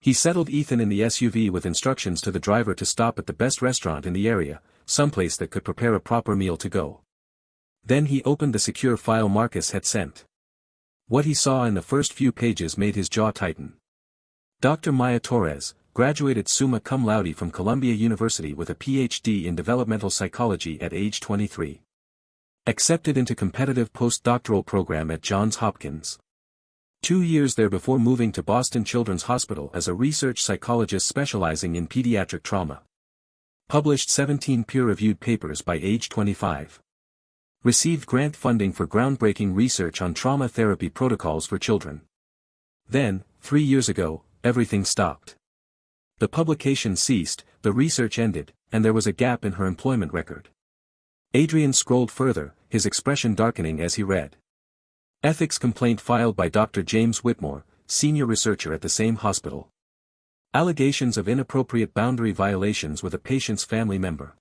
He settled Ethan in the SUV with instructions to the driver to stop at the best restaurant in the area, someplace that could prepare a proper meal to go. Then he opened the secure file Marcus had sent. What he saw in the first few pages made his jaw tighten. Dr. Maya Torres, graduated summa cum laude from Columbia University with a PhD in developmental psychology at age 23. Accepted into competitive postdoctoral program at Johns Hopkins. 2 years there before moving to Boston Children's Hospital as a research psychologist specializing in pediatric trauma. Published 17 peer-reviewed papers by age 25. Received grant funding for groundbreaking research on trauma therapy protocols for children. Then, 3 years ago, everything stopped. The publication ceased, the research ended, and there was a gap in her employment record. Adrian scrolled further, his expression darkening as he read. Ethics complaint filed by Dr. James Whitmore, senior researcher at the same hospital. Allegations of inappropriate boundary violations with a patient's family member.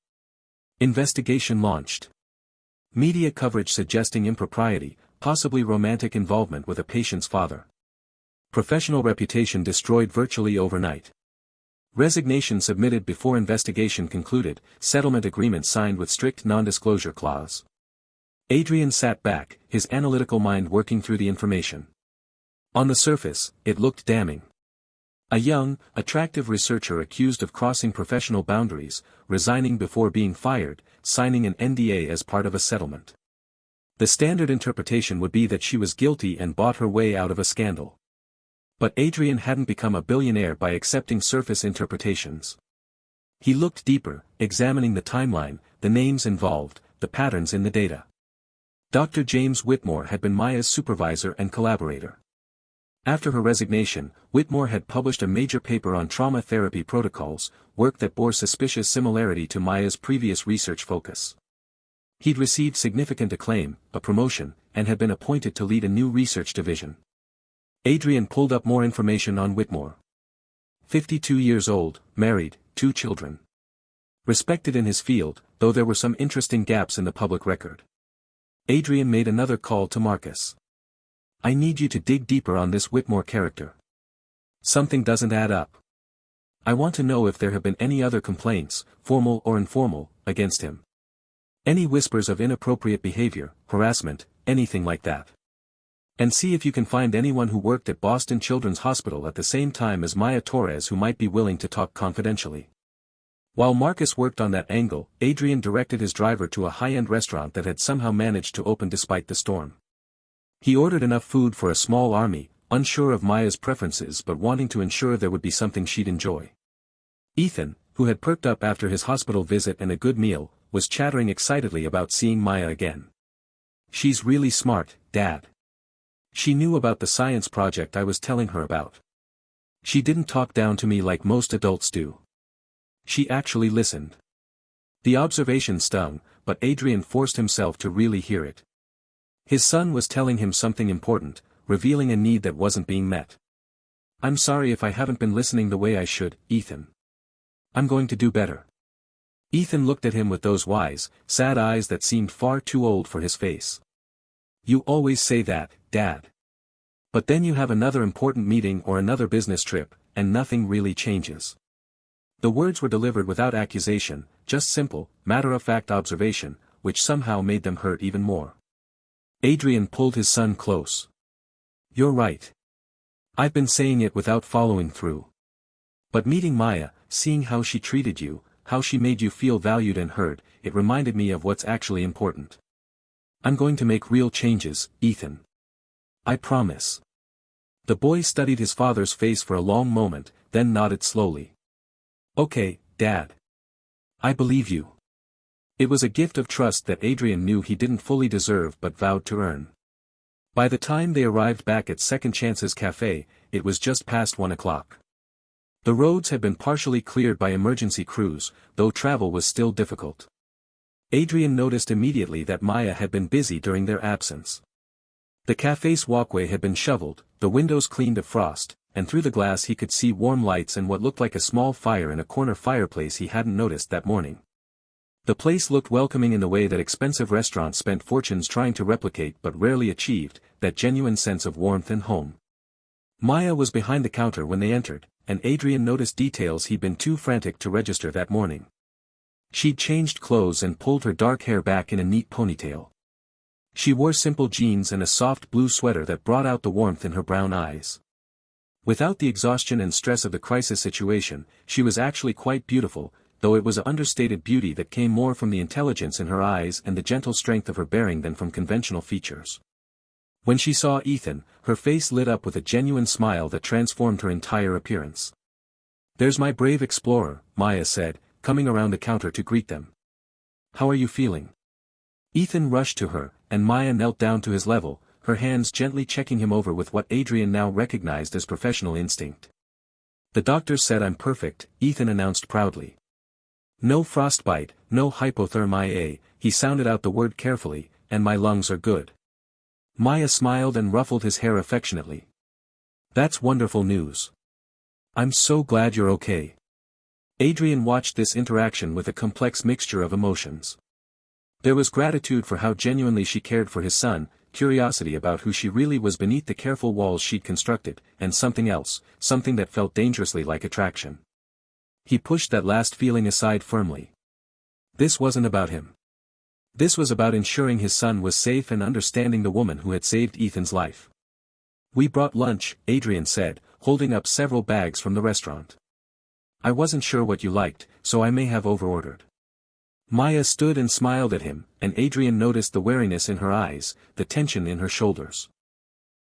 Investigation launched. Media coverage suggesting impropriety, possibly romantic involvement with a patient's father. Professional reputation destroyed virtually overnight. Resignation submitted before investigation concluded, settlement agreement signed with strict non-disclosure clause. Adrian sat back, his analytical mind working through the information. On the surface, it looked damning. A young, attractive researcher accused of crossing professional boundaries, resigning before being fired, signing an NDA as part of a settlement. The standard interpretation would be that she was guilty and bought her way out of a scandal. But Adrian hadn't become a billionaire by accepting surface interpretations. He looked deeper, examining the timeline, the names involved, the patterns in the data. Dr. James Whitmore had been Maya's supervisor and collaborator. After her resignation, Whitmore had published a major paper on trauma therapy protocols, work that bore suspicious similarity to Maya's previous research focus. He'd received significant acclaim, a promotion, and had been appointed to lead a new research division. Adrian pulled up more information on Whitmore. 52 years old, married, 2 children. Respected in his field, though there were some interesting gaps in the public record. Adrian made another call to Marcus. I need you to dig deeper on this Whitmore character. Something doesn't add up. I want to know if there have been any other complaints, formal or informal, against him. Any whispers of inappropriate behavior, harassment, anything like that. And see if you can find anyone who worked at Boston Children's Hospital at the same time as Maya Torres who might be willing to talk confidentially. While Marcus worked on that angle, Adrian directed his driver to a high-end restaurant that had somehow managed to open despite the storm. He ordered enough food for a small army, unsure of Maya's preferences but wanting to ensure there would be something she'd enjoy. Ethan, who had perked up after his hospital visit and a good meal, was chattering excitedly about seeing Maya again. She's really smart, Dad. She knew about the science project I was telling her about. She didn't talk down to me like most adults do. She actually listened. The observation stung, but Adrian forced himself to really hear it. His son was telling him something important, revealing a need that wasn't being met. I'm sorry if I haven't been listening the way I should, Ethan. I'm going to do better. Ethan looked at him with those wise, sad eyes that seemed far too old for his face. You always say that, Dad. But then you have another important meeting or another business trip, and nothing really changes. The words were delivered without accusation, just simple, matter-of-fact observation, which somehow made them hurt even more. Adrian pulled his son close. You're right. I've been saying it without following through. But meeting Maya, seeing how she treated you, how she made you feel valued and heard, it reminded me of what's actually important. I'm going to make real changes, Ethan. I promise. The boy studied his father's face for a long moment, then nodded slowly. Okay, Dad. I believe you. It was a gift of trust that Adrian knew he didn't fully deserve but vowed to earn. By the time they arrived back at Second Chance's cafe, it was just past 1 o'clock. The roads had been partially cleared by emergency crews, though travel was still difficult. Adrian noticed immediately that Maya had been busy during their absence. The cafe's walkway had been shoveled, the windows cleaned of frost, and through the glass he could see warm lights and what looked like a small fire in a corner fireplace he hadn't noticed that morning. The place looked welcoming in the way that expensive restaurants spent fortunes trying to replicate but rarely achieved, that genuine sense of warmth and home. Maya was behind the counter when they entered, and Adrian noticed details he'd been too frantic to register that morning. She'd changed clothes and pulled her dark hair back in a neat ponytail. She wore simple jeans and a soft blue sweater that brought out the warmth in her brown eyes. Without the exhaustion and stress of the crisis situation, she was actually quite beautiful, though it was an understated beauty that came more from the intelligence in her eyes and the gentle strength of her bearing than from conventional features. When she saw Ethan, her face lit up with a genuine smile that transformed her entire appearance. "There's my brave explorer," Maya said, coming around the counter to greet them. "How are you feeling?" Ethan rushed to her, and Maya knelt down to his level, her hands gently checking him over with what Adrian now recognized as professional instinct. "The doctor said I'm perfect," Ethan announced proudly. "No frostbite, no hypothermia," he sounded out the word carefully, "and my lungs are good." Maya smiled and ruffled his hair affectionately. "That's wonderful news. I'm so glad you're okay." Adrian watched this interaction with a complex mixture of emotions. There was gratitude for how genuinely she cared for his son, curiosity about who she really was beneath the careful walls she'd constructed, and something else, something that felt dangerously like attraction. He pushed that last feeling aside firmly. This wasn't about him. This was about ensuring his son was safe and understanding the woman who had saved Ethan's life. "We brought lunch," Adrian said, holding up several bags from the restaurant. "I wasn't sure what you liked, so I may have overordered." Maya stood and smiled at him, and Adrian noticed the wariness in her eyes, the tension in her shoulders.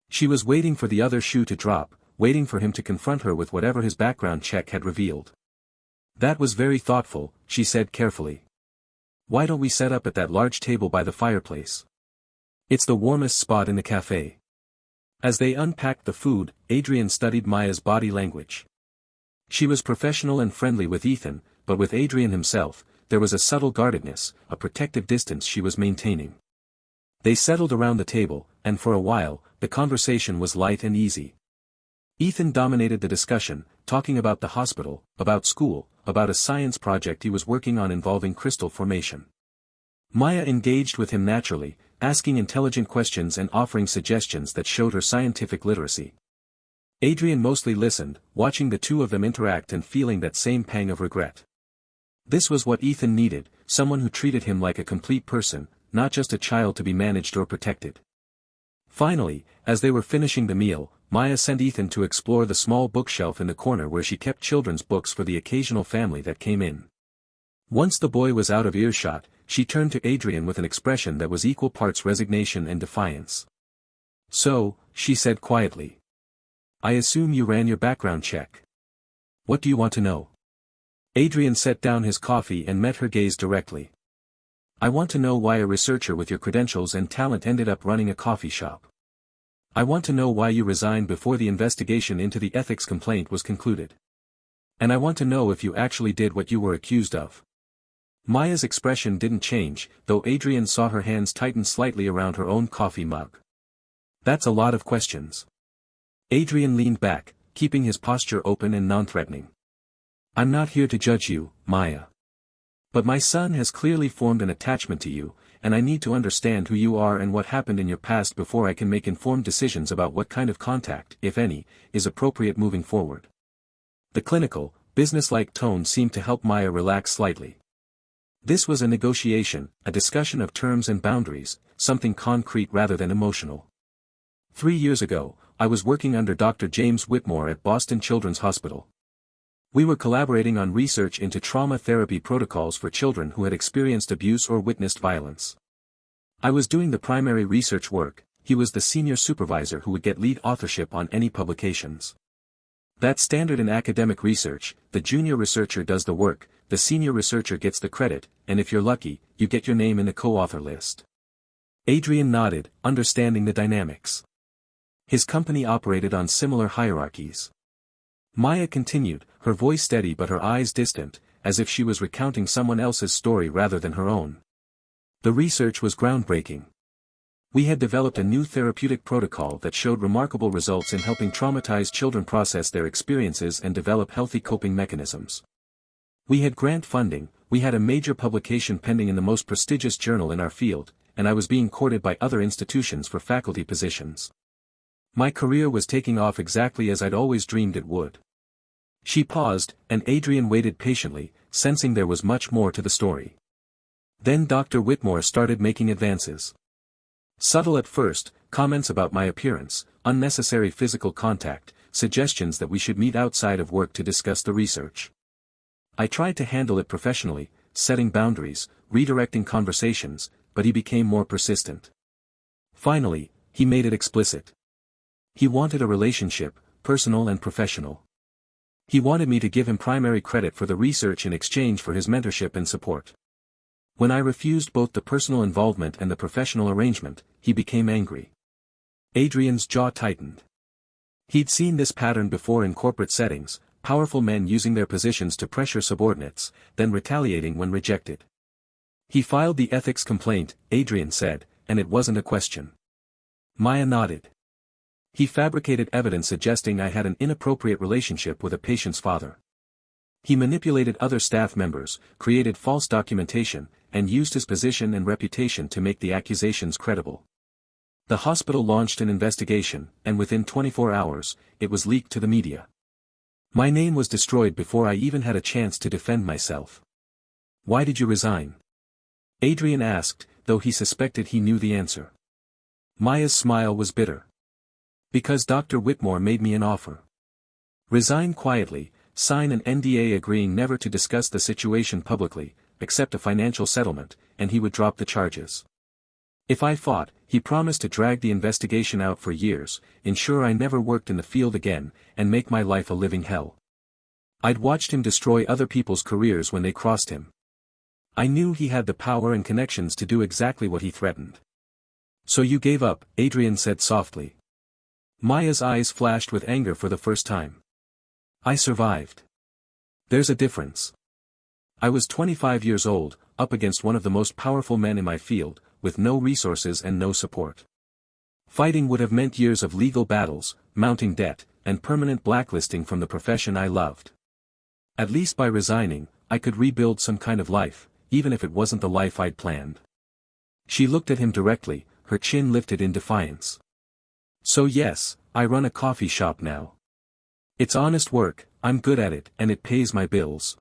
She was waiting for the other shoe to drop, waiting for him to confront her with whatever his background check had revealed. "That was very thoughtful," she said carefully. "Why don't we set up at that large table by the fireplace? It's the warmest spot in the cafe." As they unpacked the food, Adrian studied Maya's body language. She was professional and friendly with Ethan, but with Adrian himself, there was a subtle guardedness, a protective distance she was maintaining. They settled around the table, and for a while, the conversation was light and easy. Ethan dominated the discussion, talking about the hospital, about school, about a science project he was working on involving crystal formation. Maya engaged with him naturally, asking intelligent questions and offering suggestions that showed her scientific literacy. Adrian mostly listened, watching the two of them interact and feeling that same pang of regret. This was what Ethan needed, someone who treated him like a complete person, not just a child to be managed or protected. Finally, as they were finishing the meal, Maya sent Ethan to explore the small bookshelf in the corner where she kept children's books for the occasional family that came in. Once the boy was out of earshot, she turned to Adrian with an expression that was equal parts resignation and defiance. "So," she said quietly. "I assume you ran your background check. What do you want to know?" Adrian set down his coffee and met her gaze directly. "I want to know why a researcher with your credentials and talent ended up running a coffee shop. I want to know why you resigned before the investigation into the ethics complaint was concluded. And I want to know if you actually did what you were accused of." Maya's expression didn't change, though Adrian saw her hands tighten slightly around her own coffee mug. "That's a lot of questions." Adrian leaned back, keeping his posture open and non-threatening. "I'm not here to judge you, Maya. But my son has clearly formed an attachment to you, and I need to understand who you are and what happened in your past before I can make informed decisions about what kind of contact, if any, is appropriate moving forward." The clinical, businesslike tone seemed to help Maya relax slightly. This was a negotiation, a discussion of terms and boundaries, something concrete rather than emotional. 3 years ago, I was working under Dr. James Whitmore at Boston Children's Hospital. We were collaborating on research into trauma therapy protocols for children who had experienced abuse or witnessed violence. I was doing the primary research work, he was the senior supervisor who would get lead authorship on any publications. That's standard in academic research, the junior researcher does the work, the the senior researcher gets the credit, and if you're lucky, you get your name in the co-author list. Adrian nodded, understanding the dynamics. His company operated on similar hierarchies. Maya continued, her voice steady but her eyes distant, as if she was recounting someone else's story rather than her own. The research was groundbreaking. We had developed a new therapeutic protocol that showed remarkable results in helping traumatized children process their experiences and develop healthy coping mechanisms. We had grant funding, we had a major publication pending in the most prestigious journal in our field, and I was being courted by other institutions for faculty positions. My career was taking off exactly as I'd always dreamed it would. She paused, and Adrian waited patiently, sensing there was much more to the story. Then Dr. Whitmore started making advances. Subtle at first, comments about my appearance, unnecessary physical contact, suggestions that we should meet outside of work to discuss the research. I tried to handle it professionally, setting boundaries, redirecting conversations, but he became more persistent. Finally, he made it explicit. He wanted a relationship, personal and professional. He wanted me to give him primary credit for the research in exchange for his mentorship and support. When I refused both the personal involvement and the professional arrangement, he became angry. Adrian's jaw tightened. He'd seen this pattern before in corporate settings, powerful men using their positions to pressure subordinates, then retaliating when rejected. He filed the ethics complaint, Adrian said, and it wasn't a question. Maya nodded. He fabricated evidence suggesting I had an inappropriate relationship with a patient's father. He manipulated other staff members, created false documentation, and used his position and reputation to make the accusations credible. The hospital launched an investigation, and within 24 hours, it was leaked to the media. My name was destroyed before I even had a chance to defend myself. Why did you resign? Adrian asked, though he suspected he knew the answer. Maya's smile was bitter. Because Dr. Whitmore made me an offer. Resign quietly, sign an NDA agreeing never to discuss the situation publicly, accept a financial settlement, and he would drop the charges. If I fought, he promised to drag the investigation out for years, ensure I never worked in the field again, and make my life a living hell. I'd watched him destroy other people's careers when they crossed him. I knew he had the power and connections to do exactly what he threatened. So you gave up, Adrian said softly. Maya's eyes flashed with anger for the first time. I survived. There's a difference. I was 25 years old, up against one of the most powerful men in my field, with no resources and no support. Fighting would have meant years of legal battles, mounting debt, and permanent blacklisting from the profession I loved. At least by resigning, I could rebuild some kind of life, even if it wasn't the life I'd planned. She looked at him directly, her chin lifted in defiance. So yes, I run a coffee shop now. It's honest work, I'm good at it, and it pays my bills.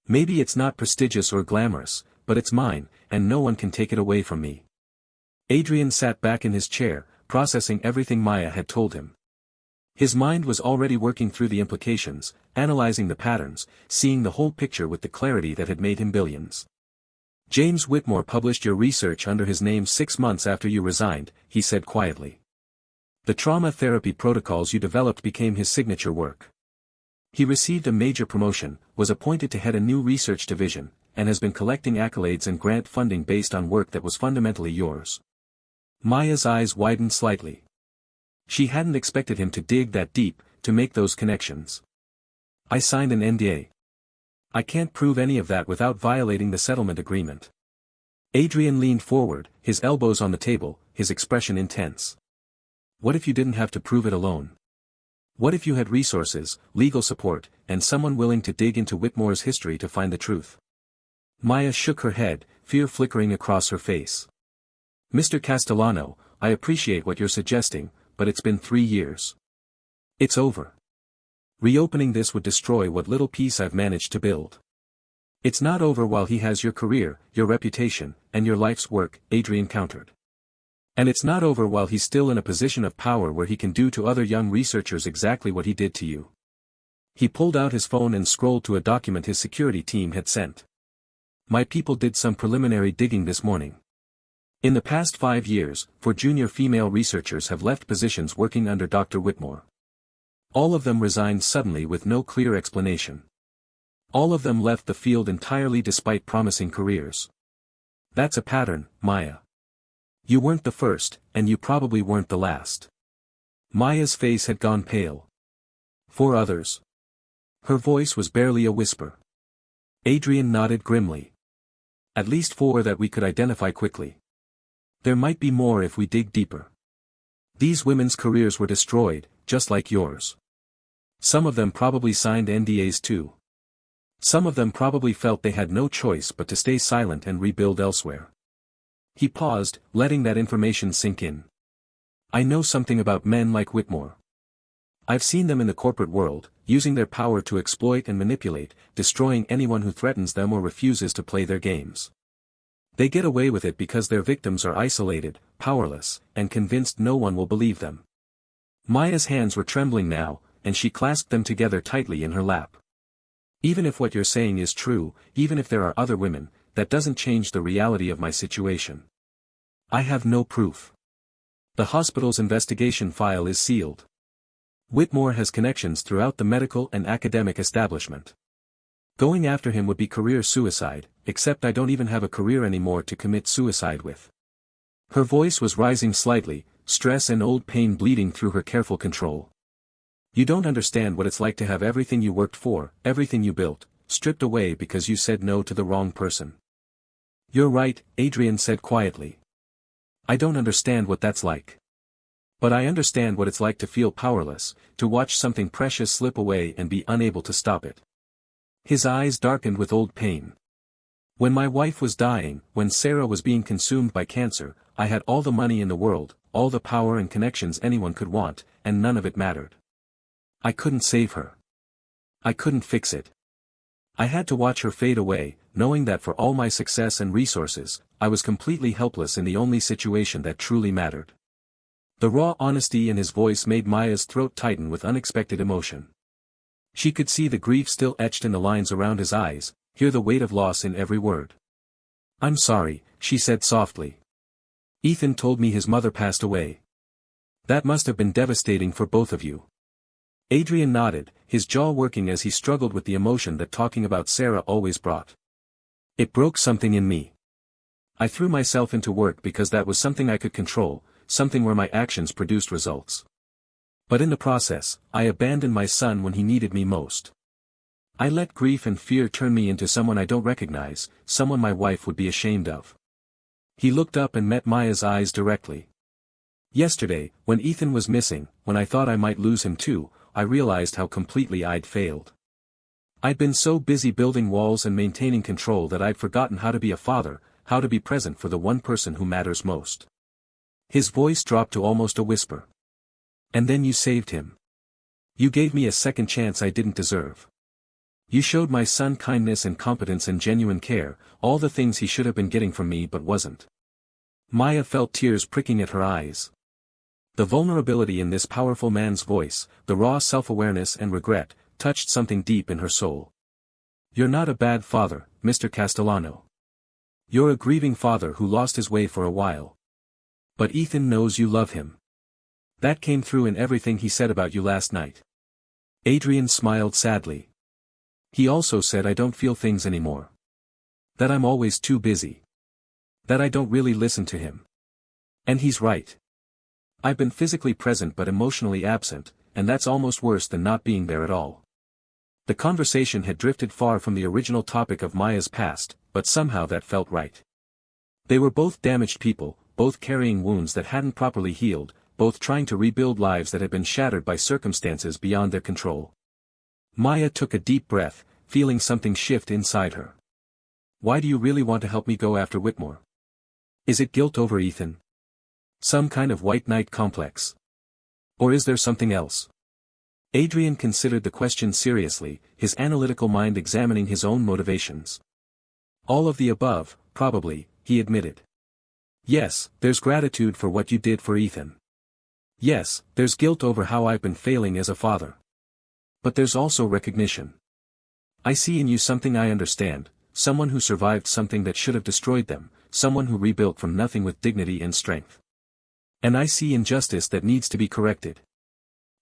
Maybe it's not prestigious or glamorous, but it's mine, and no one can take it away from me. Adrian sat back in his chair, processing everything Maya had told him. His mind was already working through the implications, analyzing the patterns, seeing the whole picture with the clarity that had made him billions. James Whitmore published your research under his name 6 months after you resigned, he said quietly. The trauma therapy protocols you developed became his signature work. He received a major promotion, was appointed to head a new research division, and has been collecting accolades and grant funding based on work that was fundamentally yours. Maya's eyes widened slightly. She hadn't expected him to dig that deep, to make those connections. I signed an NDA. I can't prove any of that without violating the settlement agreement. Adrian leaned forward, his elbows on the table, his expression intense. What if you didn't have to prove it alone? What if you had resources, legal support, and someone willing to dig into Whitmore's history to find the truth? Maya shook her head, fear flickering across her face. Mr. Castellano, I appreciate what you're suggesting, but it's been 3 years. It's over. Reopening this would destroy what little peace I've managed to build. It's not over while he has your career, your reputation, and your life's work, Adrian countered. And it's not over while he's still in a position of power where he can do to other young researchers exactly what he did to you. He pulled out his phone and scrolled to a document his security team had sent. My people did some preliminary digging this morning. In the past 5 years, 4 junior female researchers have left positions working under Dr. Whitmore. All of them resigned suddenly with no clear explanation. All of them left the field entirely despite promising careers. That's a pattern, Maya. You weren't the first, and you probably weren't the last. Maya's face had gone pale. 4 others. Her voice was barely a whisper. Adrian nodded grimly. At least 4 that we could identify quickly. There might be more if we dig deeper. These women's careers were destroyed, just like yours. Some of them probably signed NDAs too. Some of them probably felt they had no choice but to stay silent and rebuild elsewhere. He paused, letting that information sink in. I know something about men like Whitmore. I've seen them in the corporate world, using their power to exploit and manipulate, destroying anyone who threatens them or refuses to play their games. They get away with it because their victims are isolated, powerless, and convinced no one will believe them. Maya's hands were trembling now, and she clasped them together tightly in her lap. Even if what you're saying is true, even if there are other women, that doesn't change the reality of my situation. I have no proof. The hospital's investigation file is sealed. Whitmore has connections throughout the medical and academic establishment. Going after him would be career suicide, except I don't even have a career anymore to commit suicide with. Her voice was rising slightly, stress and old pain bleeding through her careful control. You don't understand what it's like to have everything you worked for, everything you built, stripped away because you said no to the wrong person. You're right, Adrian said quietly. I don't understand what that's like. But I understand what it's like to feel powerless, to watch something precious slip away and be unable to stop it. His eyes darkened with old pain. When my wife was dying, when Sarah was being consumed by cancer, I had all the money in the world, all the power and connections anyone could want, and none of it mattered. I couldn't save her. I couldn't fix it. I had to watch her fade away, knowing that for all my success and resources, I was completely helpless in the only situation that truly mattered. The raw honesty in his voice made Maya's throat tighten with unexpected emotion. She could see the grief still etched in the lines around his eyes, hear the weight of loss in every word. I'm sorry, she said softly. Ethan told me his mother passed away. That must have been devastating for both of you. Adrian nodded, his jaw working as he struggled with the emotion that talking about Sarah always brought. It broke something in me. I threw myself into work because that was something I could control, something where my actions produced results. But in the process, I abandoned my son when he needed me most. I let grief and fear turn me into someone I don't recognize, someone my wife would be ashamed of. He looked up and met Maya's eyes directly. Yesterday, when Ethan was missing, when I thought I might lose him too, I realized how completely I'd failed. I'd been so busy building walls and maintaining control that I'd forgotten how to be a father, how to be present for the one person who matters most. His voice dropped to almost a whisper. And then you saved him. You gave me a second chance I didn't deserve. You showed my son kindness and competence and genuine care, all the things he should have been getting from me but wasn't. Maya felt tears pricking at her eyes. The vulnerability in this powerful man's voice, the raw self-awareness and regret, touched something deep in her soul. You're not a bad father, Mr. Castellano. You're a grieving father who lost his way for a while. But Ethan knows you love him. That came through in everything he said about you last night. Adrian smiled sadly. He also said I don't feel things anymore. That I'm always too busy. That I don't really listen to him. And he's right. I've been physically present but emotionally absent, and that's almost worse than not being there at all. The conversation had drifted far from the original topic of Maya's past, but somehow that felt right. They were both damaged people, both carrying wounds that hadn't properly healed, both trying to rebuild lives that had been shattered by circumstances beyond their control. Maya took a deep breath, feeling something shift inside her. Why do you really want to help me go after Whitmore? Is it guilt over Ethan? Some kind of white knight complex? Or is there something else? Adrian considered the question seriously, his analytical mind examining his own motivations. All of the above, probably, he admitted. Yes, there's gratitude for what you did for Ethan. Yes, there's guilt over how I've been failing as a father. But there's also recognition. I see in you something I understand, someone who survived something that should have destroyed them, someone who rebuilt from nothing with dignity and strength. And I see injustice that needs to be corrected.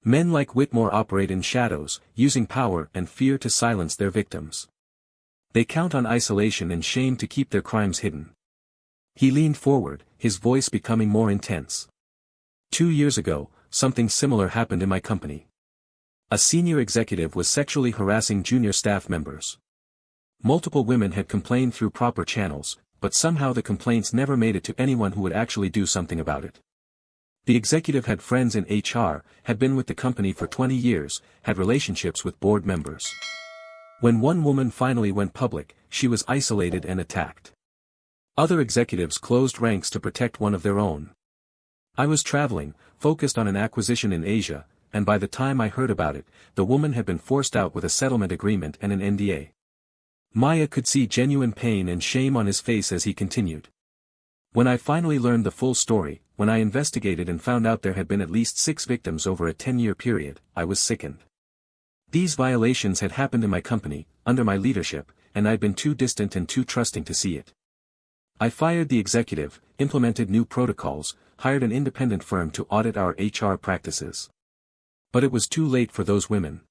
Men like Whitmore operate in shadows, using power and fear to silence their victims. They count on isolation and shame to keep their crimes hidden. He leaned forward, his voice becoming more intense. 2 years ago, something similar happened in my company. A senior executive was sexually harassing junior staff members. Multiple women had complained through proper channels, but somehow the complaints never made it to anyone who would actually do something about it. The executive had friends in HR, had been with the company for 20 years, had relationships with board members. When one woman finally went public, she was isolated and attacked. Other executives closed ranks to protect one of their own. I was traveling, focused on an acquisition in Asia, and by the time I heard about it, the woman had been forced out with a settlement agreement and an NDA. Maya could see genuine pain and shame on his face as he continued. When I finally learned the full story, when I investigated and found out there had been at least 6 victims over a 10-year period, I was sickened. These violations had happened in my company, under my leadership, and I'd been too distant and too trusting to see it. I fired the executive, implemented new protocols, hired an independent firm to audit our HR practices. But it was too late for those women.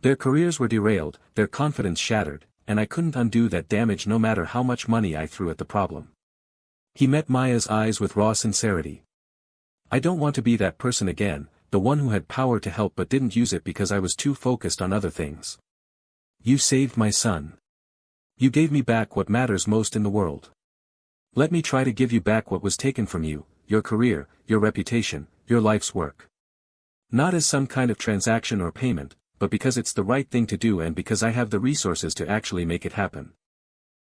Their careers were derailed, their confidence shattered, and I couldn't undo that damage no matter how much money I threw at the problem. He met Maya's eyes with raw sincerity. I don't want to be that person again, the one who had power to help but didn't use it because I was too focused on other things. You saved my son. You gave me back what matters most in the world. Let me try to give you back what was taken from you, your career, your reputation, your life's work. Not as some kind of transaction or payment, but because it's the right thing to do and because I have the resources to actually make it happen.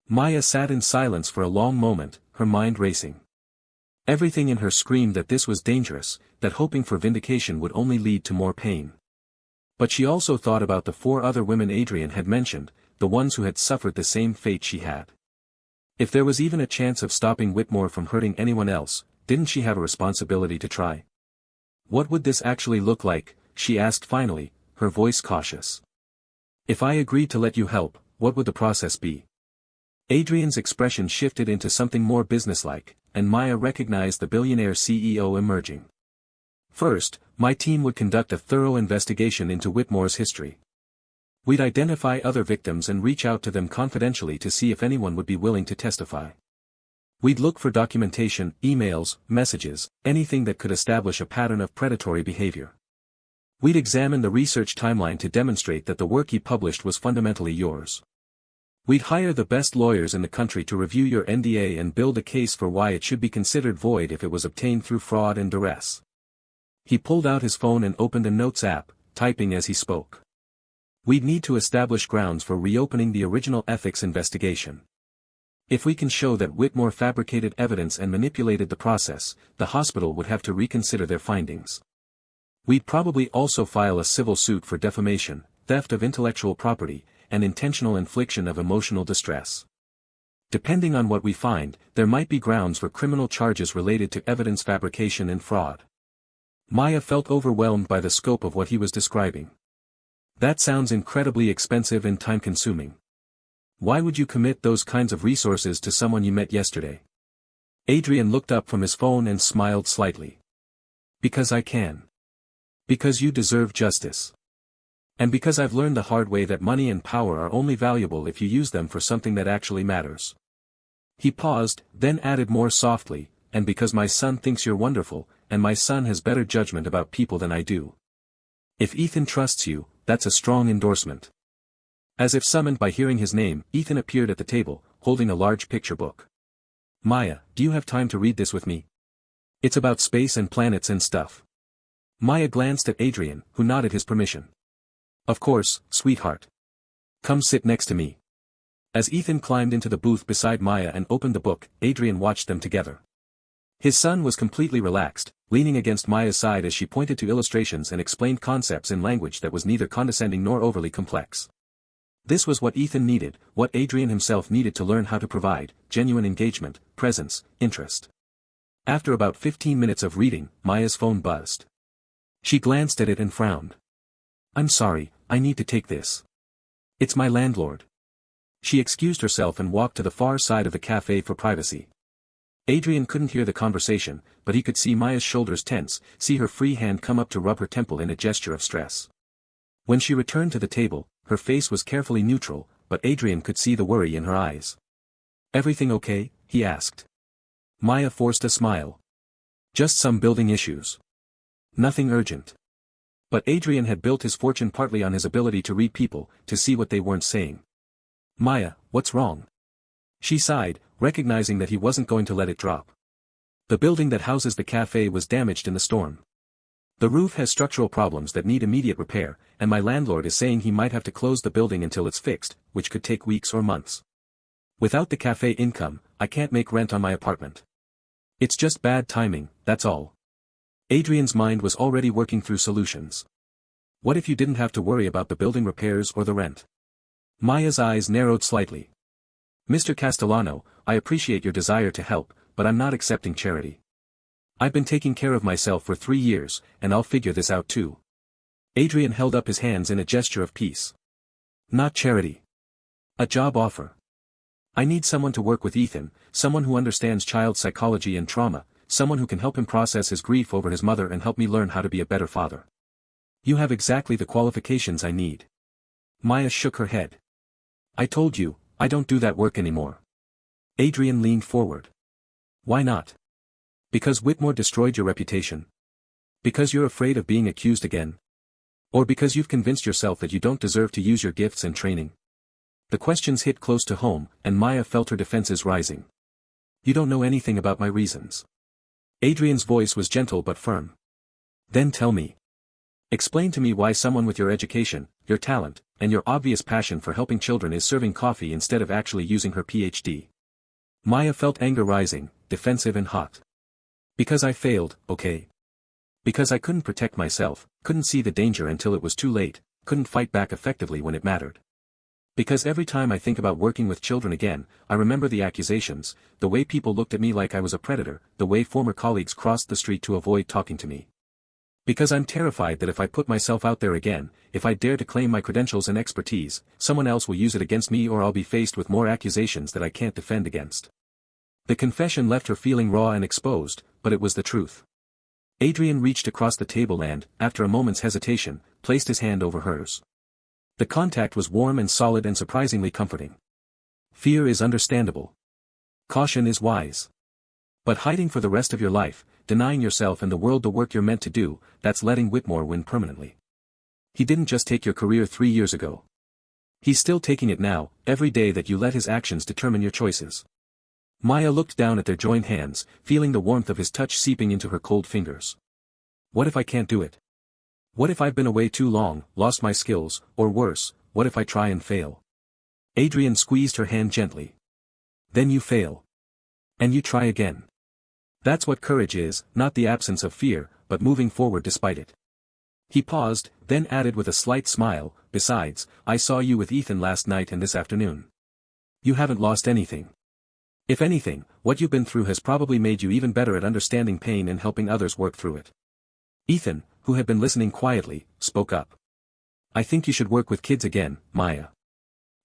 Maya sat in silence for a long moment, her mind racing. Everything in her screamed that this was dangerous, that hoping for vindication would only lead to more pain. But she also thought about the 4 other women Adrian had mentioned, the ones who had suffered the same fate she had. If there was even a chance of stopping Whitmore from hurting anyone else, didn't she have a responsibility to try? What would this actually look like, she asked finally, her voice cautious. If I agreed to let you help, what would the process be? Adrian's expression shifted into something more businesslike, and Maya recognized the billionaire CEO emerging. First, my team would conduct a thorough investigation into Whitmore's history. We'd identify other victims and reach out to them confidentially to see if anyone would be willing to testify. We'd look for documentation, emails, messages, anything that could establish a pattern of predatory behavior. We'd examine the research timeline to demonstrate that the work he published was fundamentally yours. We'd hire the best lawyers in the country to review your NDA and build a case for why it should be considered void if it was obtained through fraud and duress. He pulled out his phone and opened a notes app, typing as he spoke. We'd need to establish grounds for reopening the original ethics investigation. If we can show that Whitmore fabricated evidence and manipulated the process, the hospital would have to reconsider their findings. We'd probably also file a civil suit for defamation, theft of intellectual property, and intentional infliction of emotional distress. Depending on what we find, there might be grounds for criminal charges related to evidence fabrication and fraud. Maya felt overwhelmed by the scope of what he was describing. That sounds incredibly expensive and time-consuming. Why would you commit those kinds of resources to someone you met yesterday? Adrian looked up from his phone and smiled slightly. Because I can. Because you deserve justice. And because I've learned the hard way that money and power are only valuable if you use them for something that actually matters. He paused, then added more softly, and because my son thinks you're wonderful, and my son has better judgment about people than I do. If Ethan trusts you, that's a strong endorsement. As if summoned by hearing his name, Ethan appeared at the table, holding a large picture book. Maya, do you have time to read this with me? It's about space and planets and stuff. Maya glanced at Adrian, who nodded his permission. Of course, sweetheart. Come sit next to me. As Ethan climbed into the booth beside Maya and opened the book, Adrian watched them together. His son was completely relaxed, leaning against Maya's side as she pointed to illustrations and explained concepts in language that was neither condescending nor overly complex. This was what Ethan needed, what Adrian himself needed to learn how to provide: genuine engagement, presence, interest. After about 15 minutes of reading, Maya's phone buzzed. She glanced at it and frowned. I'm sorry, I need to take this. It's my landlord. She excused herself and walked to the far side of the cafe for privacy. Adrian couldn't hear the conversation, but he could see Maya's shoulders tense, see her free hand come up to rub her temple in a gesture of stress. When she returned to the table, her face was carefully neutral, but Adrian could see the worry in her eyes. "Everything okay?" he asked. Maya forced a smile. "Just some building issues. Nothing urgent." But Adrian had built his fortune partly on his ability to read people, to see what they weren't saying. "Maya, what's wrong?" She sighed, recognizing that he wasn't going to let it drop. "The building that houses the cafe was damaged in the storm. The roof has structural problems that need immediate repair, and my landlord is saying he might have to close the building until it's fixed, which could take weeks or months. Without the cafe income, I can't make rent on my apartment. It's just bad timing, that's all." Adrian's mind was already working through solutions. What if you didn't have to worry about the building repairs or the rent? Maya's eyes narrowed slightly. "Mr. Castellano, I appreciate your desire to help, but I'm not accepting charity. I've been taking care of myself for 3 years, and I'll figure this out too." Adrian held up his hands in a gesture of peace. "Not charity. A job offer. I need someone to work with Ethan, someone who understands child psychology and trauma, someone who can help him process his grief over his mother and help me learn how to be a better father. You have exactly the qualifications I need." Maya shook her head. "I told you, I don't do that work anymore." Adrian leaned forward. "Why not? Because Whitmore destroyed your reputation? Because you're afraid of being accused again? Or because you've convinced yourself that you don't deserve to use your gifts and training?" The questions hit close to home, and Maya felt her defenses rising. "You don't know anything about my reasons." Adrian's voice was gentle but firm. "Then tell me. Explain to me why someone with your education, your talent, and your obvious passion for helping children is serving coffee instead of actually using her PhD." Maya felt anger rising, defensive and hot. "Because I failed, okay? Because I couldn't protect myself, couldn't see the danger until it was too late, couldn't fight back effectively when it mattered. Because every time I think about working with children again, I remember the accusations, the way people looked at me like I was a predator, the way former colleagues crossed the street to avoid talking to me. Because I'm terrified that if I put myself out there again, if I dare to claim my credentials and expertise, someone else will use it against me or I'll be faced with more accusations that I can't defend against." The confession left her feeling raw and exposed, but it was the truth. Adrian reached across the table and, after a moment's hesitation, placed his hand over hers. The contact was warm and solid and surprisingly comforting. "Fear is understandable. Caution is wise. But hiding for the rest of your life, denying yourself and the world the work you're meant to do, that's letting Whitmore win permanently. He didn't just take your career 3 years ago. He's still taking it now, every day that you let his actions determine your choices." Maya looked down at their joined hands, feeling the warmth of his touch seeping into her cold fingers. "What if I can't do it? What if I've been away too long, lost my skills, or worse, what if I try and fail?" Adrian squeezed her hand gently. "Then you fail. And you try again. That's what courage is, not the absence of fear, but moving forward despite it." He paused, then added with a slight smile, "Besides, I saw you with Ethan last night and this afternoon. You haven't lost anything. If anything, what you've been through has probably made you even better at understanding pain and helping others work through it." Ethan, who had been listening quietly, spoke up. "I think you should work with kids again, Maya.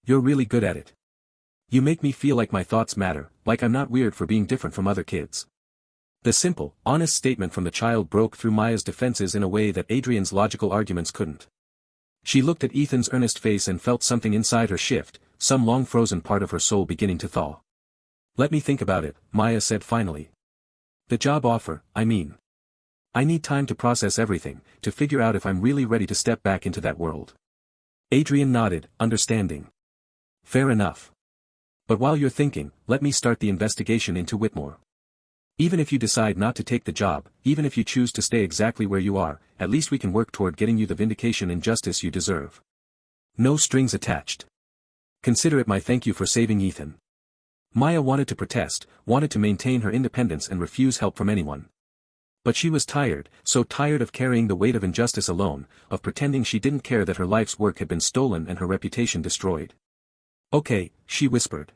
You're really good at it. You make me feel like my thoughts matter, like I'm not weird for being different from other kids." The simple, honest statement from the child broke through Maya's defenses in a way that Adrian's logical arguments couldn't. She looked at Ethan's earnest face and felt something inside her shift, some long-frozen part of her soul beginning to thaw. "Let me think about it," Maya said finally. "The job offer, I mean. I need time to process everything, to figure out if I'm really ready to step back into that world." Adrian nodded, understanding. "Fair enough. But while you're thinking, let me start the investigation into Whitmore. Even if you decide not to take the job, even if you choose to stay exactly where you are, at least we can work toward getting you the vindication and justice you deserve. No strings attached. Consider it my thank you for saving Ethan." Maya wanted to protest, wanted to maintain her independence and refuse help from anyone. But she was tired, so tired of carrying the weight of injustice alone, of pretending she didn't care that her life's work had been stolen and her reputation destroyed. "Okay," she whispered.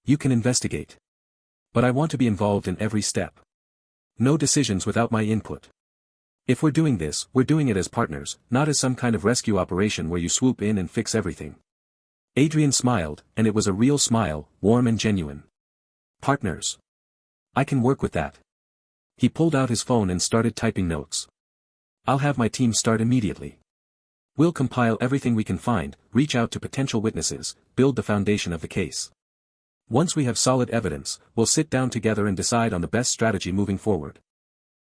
"You can investigate. But I want to be involved in every step. No decisions without my input. If we're doing this, we're doing it as partners, not as some kind of rescue operation where you swoop in and fix everything." Adrian smiled, and it was a real smile, warm and genuine. "Partners. I can work with that." He pulled out his phone and started typing notes. "I'll have my team start immediately. We'll compile everything we can find, reach out to potential witnesses, build the foundation of the case. Once we have solid evidence, we'll sit down together and decide on the best strategy moving forward.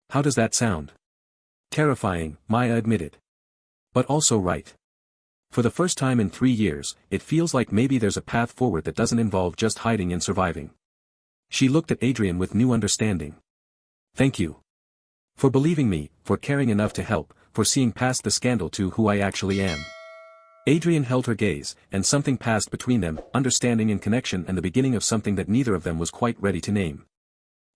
How does that sound? Terrifying, Maya admitted. But also right. For the first time in 3 years, it feels like maybe there's a path forward that doesn't involve just hiding and surviving. She looked at Adrian with new understanding. Thank you. For believing me, for caring enough to help, for seeing past the scandal to who I actually am. Adrian held her gaze, and something passed between them, understanding and connection and the beginning of something that neither of them was quite ready to name.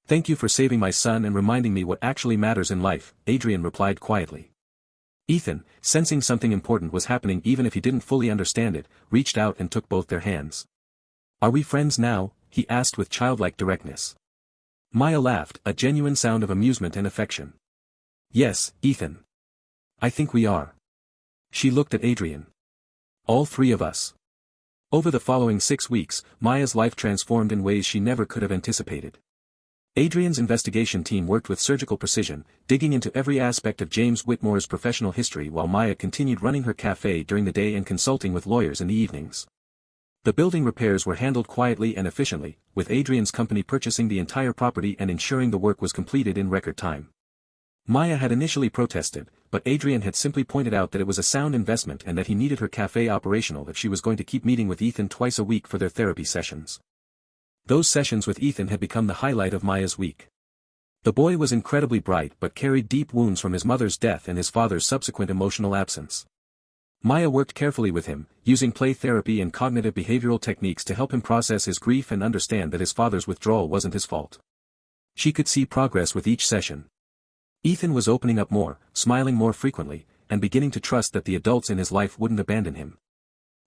Thank you for saving my son and reminding me what actually matters in life, Adrian replied quietly. Ethan, sensing something important was happening even if he didn't fully understand it, reached out and took both their hands. Are we friends now? He asked with childlike directness. Maya laughed, a genuine sound of amusement and affection. Yes, Ethan. I think we are. She looked at Adrian. All three of us. Over the following 6 weeks, Maya's life transformed in ways she never could have anticipated. Adrian's investigation team worked with surgical precision, digging into every aspect of James Whitmore's professional history while Maya continued running her cafe during the day and consulting with lawyers in the evenings. The building repairs were handled quietly and efficiently, with Adrian's company purchasing the entire property and ensuring the work was completed in record time. Maya had initially protested, but Adrian had simply pointed out that it was a sound investment and that he needed her cafe operational if she was going to keep meeting with Ethan twice a week for their therapy sessions. Those sessions with Ethan had become the highlight of Maya's week. The boy was incredibly bright but carried deep wounds from his mother's death and his father's subsequent emotional absence. Maya worked carefully with him, using play therapy and cognitive behavioral techniques to help him process his grief and understand that his father's withdrawal wasn't his fault. She could see progress with each session. Ethan was opening up more, smiling more frequently, and beginning to trust that the adults in his life wouldn't abandon him.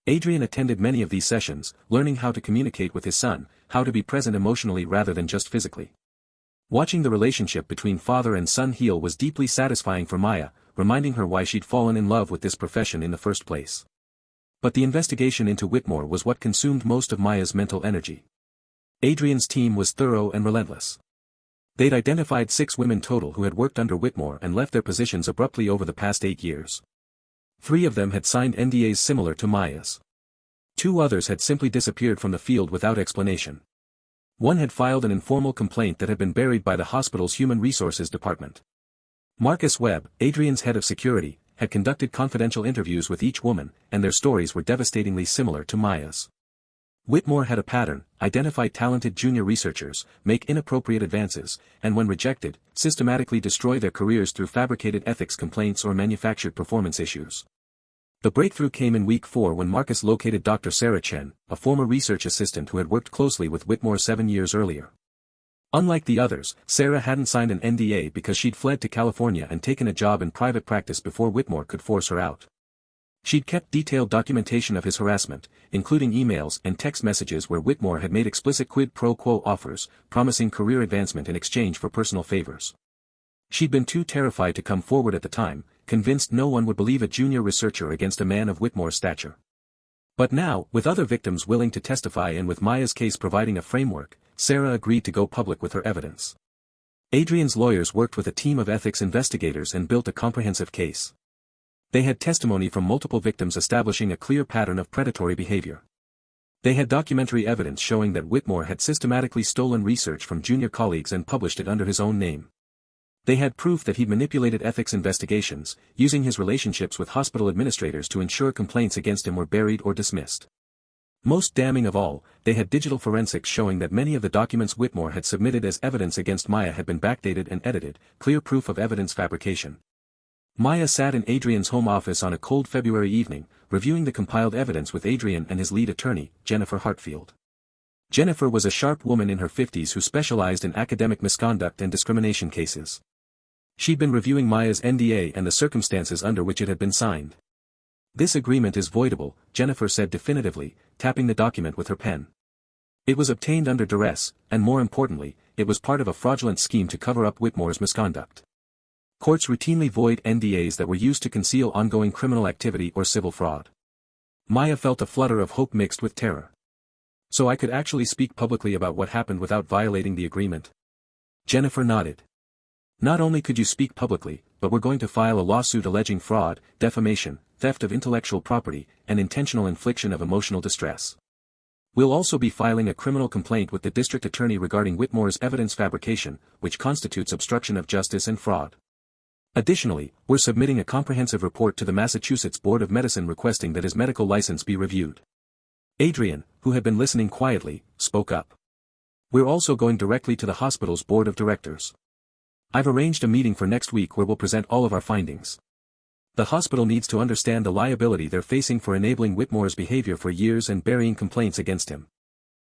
Adrian attended many of these sessions, learning how to communicate with his son, how to be present emotionally rather than just physically. Watching the relationship between father and son heal was deeply satisfying for Maya, reminding her why she'd fallen in love with this profession in the first place. But the investigation into Whitmore was what consumed most of Maya's mental energy. Adrian's team was thorough and relentless. They'd identified 6 women total who had worked under Whitmore and left their positions abruptly over the past 8 years. 3 of them had signed NDAs similar to Maya's. 2 others had simply disappeared from the field without explanation. One had filed an informal complaint that had been buried by the hospital's human resources department. Marcus Webb, Adrian's head of security, had conducted confidential interviews with each woman, and their stories were devastatingly similar to Maya's. Whitmore had a pattern: identify talented junior researchers, make inappropriate advances, and when rejected, systematically destroy their careers through fabricated ethics complaints or manufactured performance issues. The breakthrough came in week 4 when Marcus located Dr. Sarah Chen, a former research assistant who had worked closely with Whitmore 7 years earlier. Unlike the others, Sarah hadn't signed an NDA because she'd fled to California and taken a job in private practice before Whitmore could force her out. She'd kept detailed documentation of his harassment, including emails and text messages where Whitmore had made explicit quid pro quo offers, promising career advancement in exchange for personal favors. She'd been too terrified to come forward at the time, convinced no one would believe a junior researcher against a man of Whitmore's stature. But now, with other victims willing to testify and with Maya's case providing a framework, Sarah agreed to go public with her evidence. Adrian's lawyers worked with a team of ethics investigators and built a comprehensive case. They had testimony from multiple victims establishing a clear pattern of predatory behavior. They had documentary evidence showing that Whitmore had systematically stolen research from junior colleagues and published it under his own name. They had proof that he'd manipulated ethics investigations, using his relationships with hospital administrators to ensure complaints against him were buried or dismissed. Most damning of all, they had digital forensics showing that many of the documents Whitmore had submitted as evidence against Maya had been backdated and edited, clear proof of evidence fabrication. Maya sat in Adrian's home office on a cold February evening, reviewing the compiled evidence with Adrian and his lead attorney, Jennifer Hartfield. Jennifer was a sharp woman in her 50s who specialized in academic misconduct and discrimination cases. She'd been reviewing Maya's NDA and the circumstances under which it had been signed. This agreement is voidable, Jennifer said definitively, tapping the document with her pen. It was obtained under duress, and more importantly, it was part of a fraudulent scheme to cover up Whitmore's misconduct. Courts routinely void NDAs that were used to conceal ongoing criminal activity or civil fraud. Maya felt a flutter of hope mixed with terror. So I could actually speak publicly about what happened without violating the agreement? Jennifer nodded. Not only could you speak publicly, but we're going to file a lawsuit alleging fraud, defamation, theft of intellectual property, and intentional infliction of emotional distress. We'll also be filing a criminal complaint with the district attorney regarding Whitmore's evidence fabrication, which constitutes obstruction of justice and fraud. Additionally, we're submitting a comprehensive report to the Massachusetts Board of Medicine requesting that his medical license be reviewed. Adrian, who had been listening quietly, spoke up. We're also going directly to the hospital's board of directors. I've arranged a meeting for next week where we'll present all of our findings. The hospital needs to understand the liability they're facing for enabling Whitmore's behavior for years and burying complaints against him.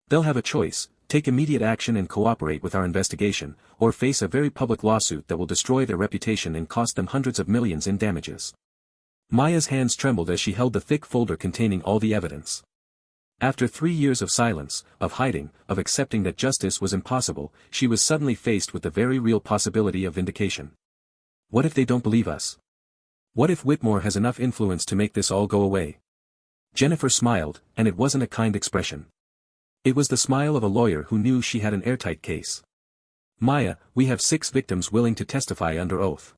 They'll have a choice: take immediate action and cooperate with our investigation, or face a very public lawsuit that will destroy their reputation and cost them hundreds of millions in damages. Maya's hands trembled as she held the thick folder containing all the evidence. After 3 years of silence, of hiding, of accepting that justice was impossible, she was suddenly faced with the very real possibility of vindication. What if they don't believe us? What if Whitmore has enough influence to make this all go away? Jennifer smiled, and it wasn't a kind expression. It was the smile of a lawyer who knew she had an airtight case. Maya, we have 6 victims willing to testify under oath.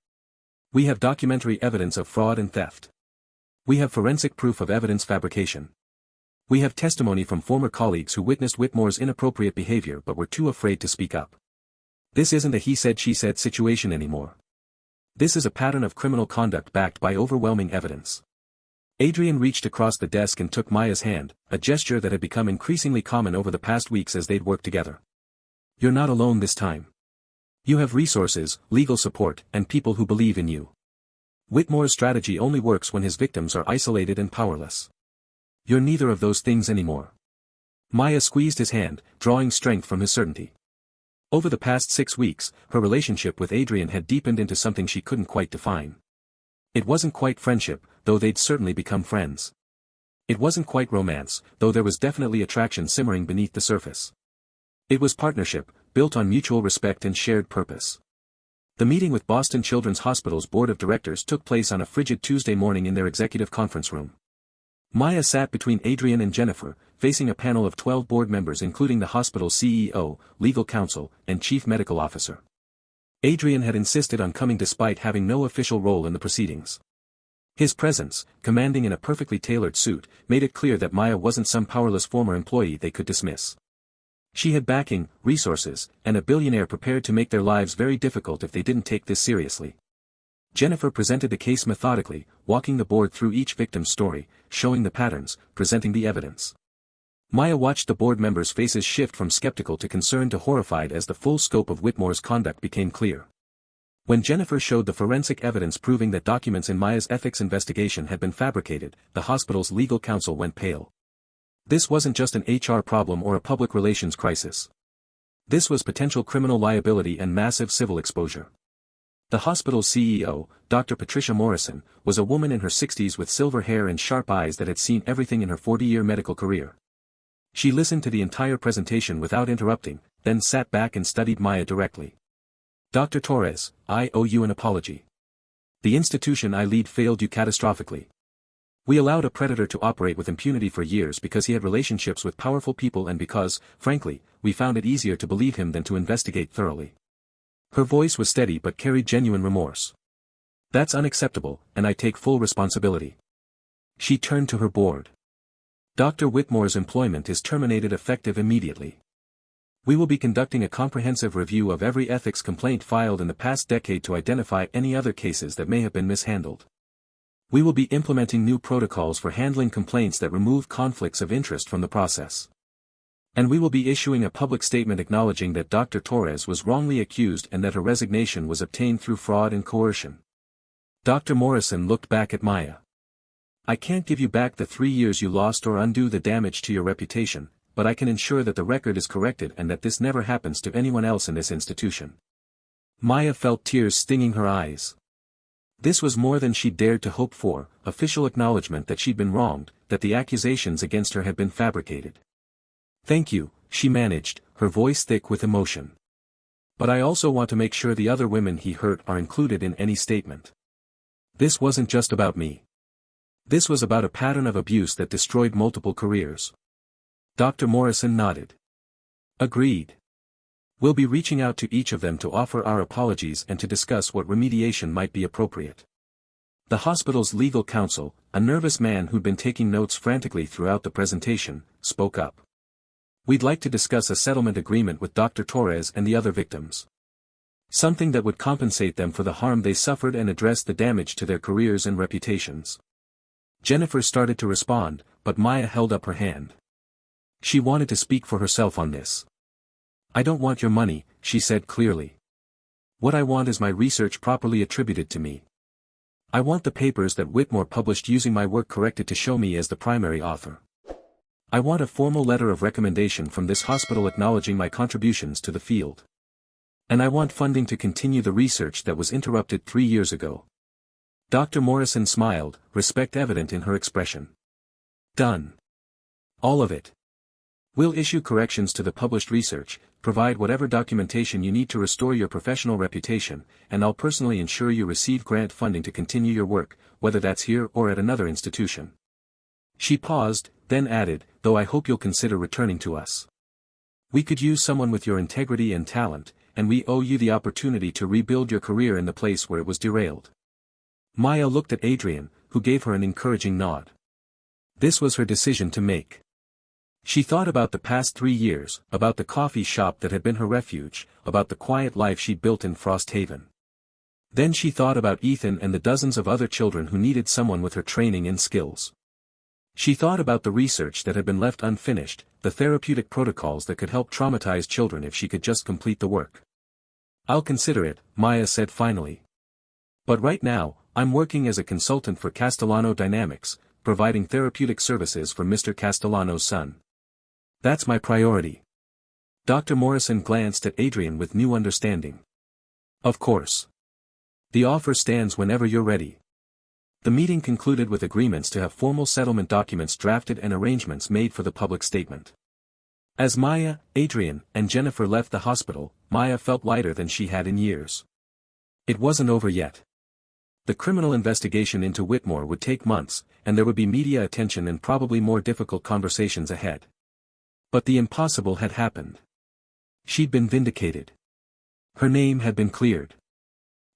We have documentary evidence of fraud and theft. We have forensic proof of evidence fabrication. We have testimony from former colleagues who witnessed Whitmore's inappropriate behavior but were too afraid to speak up. This isn't a he said she said situation anymore. This is a pattern of criminal conduct backed by overwhelming evidence. Adrian reached across the desk and took Maya's hand, a gesture that had become increasingly common over the past weeks as they'd worked together. You're not alone this time. You have resources, legal support, and people who believe in you. Whitmore's strategy only works when his victims are isolated and powerless. You're neither of those things anymore. Maya squeezed his hand, drawing strength from his certainty. Over the past 6 weeks, her relationship with Adrian had deepened into something she couldn't quite define. It wasn't quite friendship, though they'd certainly become friends. It wasn't quite romance, though there was definitely attraction simmering beneath the surface. It was partnership, built on mutual respect and shared purpose. The meeting with Boston Children's Hospital's board of directors took place on a frigid Tuesday morning in their executive conference room. Maya sat between Adrian and Jennifer, facing a panel of 12 board members including the hospital's CEO, legal counsel, and chief medical officer. Adrian had insisted on coming despite having no official role in the proceedings. His presence, commanding in a perfectly tailored suit, made it clear that Maya wasn't some powerless former employee they could dismiss. She had backing, resources, and a billionaire prepared to make their lives very difficult if they didn't take this seriously. Jennifer presented the case methodically, walking the board through each victim's story, showing the patterns, presenting the evidence. Maya watched the board members' faces shift from skeptical to concerned to horrified as the full scope of Whitmore's conduct became clear. When Jennifer showed the forensic evidence proving that documents in Maya's ethics investigation had been fabricated, the hospital's legal counsel went pale. This wasn't just an HR problem or a public relations crisis. This was potential criminal liability and massive civil exposure. The hospital's CEO, Dr. Patricia Morrison, was a woman in her 60s with silver hair and sharp eyes that had seen everything in her 40-year medical career. She listened to the entire presentation without interrupting, then sat back and studied Maya directly. Dr. Torres, I owe you an apology. The institution I lead failed you catastrophically. We allowed a predator to operate with impunity for years because he had relationships with powerful people and because, frankly, we found it easier to believe him than to investigate thoroughly. Her voice was steady but carried genuine remorse. That's unacceptable, and I take full responsibility. She turned to her board. Dr. Whitmore's employment is terminated effective immediately. We will be conducting a comprehensive review of every ethics complaint filed in the past decade to identify any other cases that may have been mishandled. We will be implementing new protocols for handling complaints that remove conflicts of interest from the process. And we will be issuing a public statement acknowledging that Dr. Torres was wrongly accused and that her resignation was obtained through fraud and coercion. Dr. Morrison looked back at Maya. I can't give you back the 3 years you lost or undo the damage to your reputation, but I can ensure that the record is corrected and that this never happens to anyone else in this institution. Maya felt tears stinging her eyes. This was more than she dared to hope for, official acknowledgement that she'd been wronged, that the accusations against her had been fabricated. Thank you, she managed, her voice thick with emotion. But I also want to make sure the other women he hurt are included in any statement. This wasn't just about me. This was about a pattern of abuse that destroyed multiple careers. Dr. Morrison nodded. Agreed. We'll be reaching out to each of them to offer our apologies and to discuss what remediation might be appropriate. The hospital's legal counsel, a nervous man who'd been taking notes frantically throughout the presentation, spoke up. We'd like to discuss a settlement agreement with Dr. Torres and the other victims. Something that would compensate them for the harm they suffered and address the damage to their careers and reputations. Jennifer started to respond, but Maya held up her hand. She wanted to speak for herself on this. I don't want your money, she said clearly. What I want is my research properly attributed to me. I want the papers that Whitmore published using my work corrected to show me as the primary author. I want a formal letter of recommendation from this hospital acknowledging my contributions to the field. And I want funding to continue the research that was interrupted 3 years ago. Dr. Morrison smiled, respect evident in her expression. Done. All of it. We'll issue corrections to the published research, provide whatever documentation you need to restore your professional reputation, and I'll personally ensure you receive grant funding to continue your work, whether that's here or at another institution. She paused, then added, though I hope you'll consider returning to us. We could use someone with your integrity and talent, and we owe you the opportunity to rebuild your career in the place where it was derailed. Maya looked at Adrian, who gave her an encouraging nod. This was her decision to make. She thought about the past 3 years, about the coffee shop that had been her refuge, about the quiet life she'd built in Frost Haven. Then she thought about Ethan and the dozens of other children who needed someone with her training and skills. She thought about the research that had been left unfinished, the therapeutic protocols that could help traumatize children if she could just complete the work. I'll consider it, Maya said finally. But right now, I'm working as a consultant for Castellano Dynamics, providing therapeutic services for Mr. Castellano's son. That's my priority. Dr. Morrison glanced at Adrian with new understanding. Of course. The offer stands whenever you're ready. The meeting concluded with agreements to have formal settlement documents drafted and arrangements made for the public statement. As Maya, Adrian, and Jennifer left the hospital, Maya felt lighter than she had in years. It wasn't over yet. The criminal investigation into Whitmore would take months, and there would be media attention and probably more difficult conversations ahead. But the impossible had happened. She'd been vindicated. Her name had been cleared.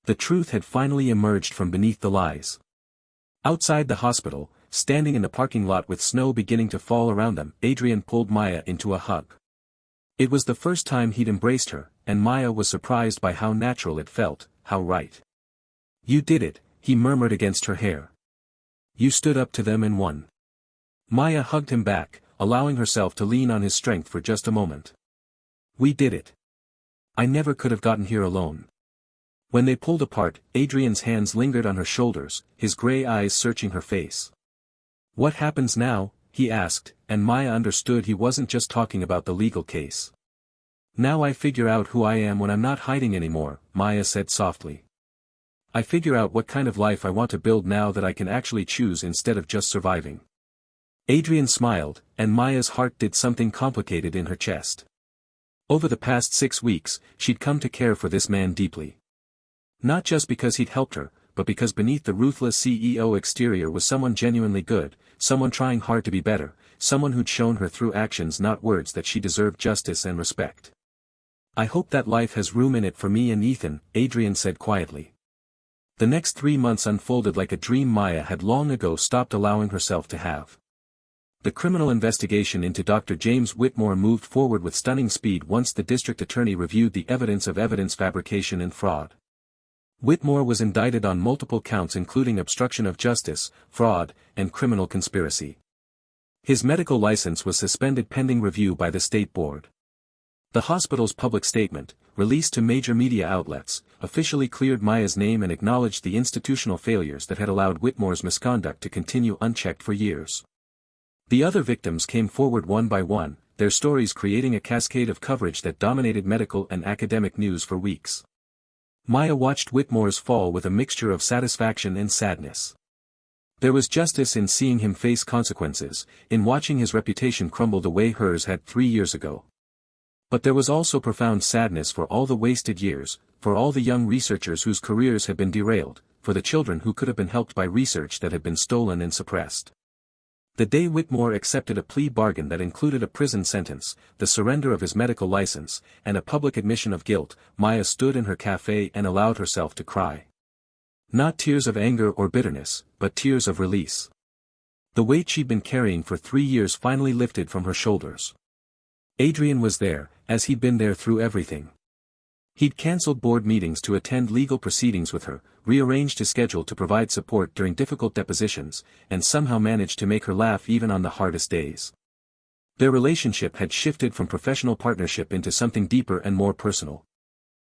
The truth had finally emerged from beneath the lies. Outside the hospital, standing in the parking lot with snow beginning to fall around them, Adrian pulled Maya into a hug. It was the first time he'd embraced her, and Maya was surprised by how natural it felt, how right. You did it, he murmured against her hair. You stood up to them and won. Maya hugged him back, allowing herself to lean on his strength for just a moment. We did it. I never could have gotten here alone. When they pulled apart, Adrian's hands lingered on her shoulders, his gray eyes searching her face. What happens now? He asked, and Maya understood he wasn't just talking about the legal case. Now I figure out who I am when I'm not hiding anymore, Maya said softly. I figure out what kind of life I want to build now that I can actually choose instead of just surviving. Adrian smiled, and Maya's heart did something complicated in her chest. Over the past 6 weeks, she'd come to care for this man deeply. Not just because he'd helped her, but because beneath the ruthless CEO exterior was someone genuinely good, someone trying hard to be better, someone who'd shown her through actions not words that she deserved justice and respect. I hope that life has room in it for me and Ethan, Adrian said quietly. The next 3 months unfolded like a dream Maya had long ago stopped allowing herself to have. The criminal investigation into Dr. James Whitmore moved forward with stunning speed once the district attorney reviewed the evidence of evidence fabrication and fraud. Whitmore was indicted on multiple counts including obstruction of justice, fraud, and criminal conspiracy. His medical license was suspended pending review by the state board. The hospital's public statement, released to major media outlets, officially cleared Maya's name and acknowledged the institutional failures that had allowed Whitmore's misconduct to continue unchecked for years. The other victims came forward one by one, their stories creating a cascade of coverage that dominated medical and academic news for weeks. Maya watched Whitmore's fall with a mixture of satisfaction and sadness. There was justice in seeing him face consequences, in watching his reputation crumble the way hers had 3 years ago. But there was also profound sadness for all the wasted years, for all the young researchers whose careers had been derailed, for the children who could have been helped by research that had been stolen and suppressed. The day Whitmore accepted a plea bargain that included a prison sentence, the surrender of his medical license, and a public admission of guilt, Maya stood in her cafe and allowed herself to cry. Not tears of anger or bitterness, but tears of release. The weight she'd been carrying for 3 years finally lifted from her shoulders. Adrian was there, as he'd been there through everything. He'd cancelled board meetings to attend legal proceedings with her, rearranged his schedule to provide support during difficult depositions, and somehow managed to make her laugh even on the hardest days. Their relationship had shifted from professional partnership into something deeper and more personal.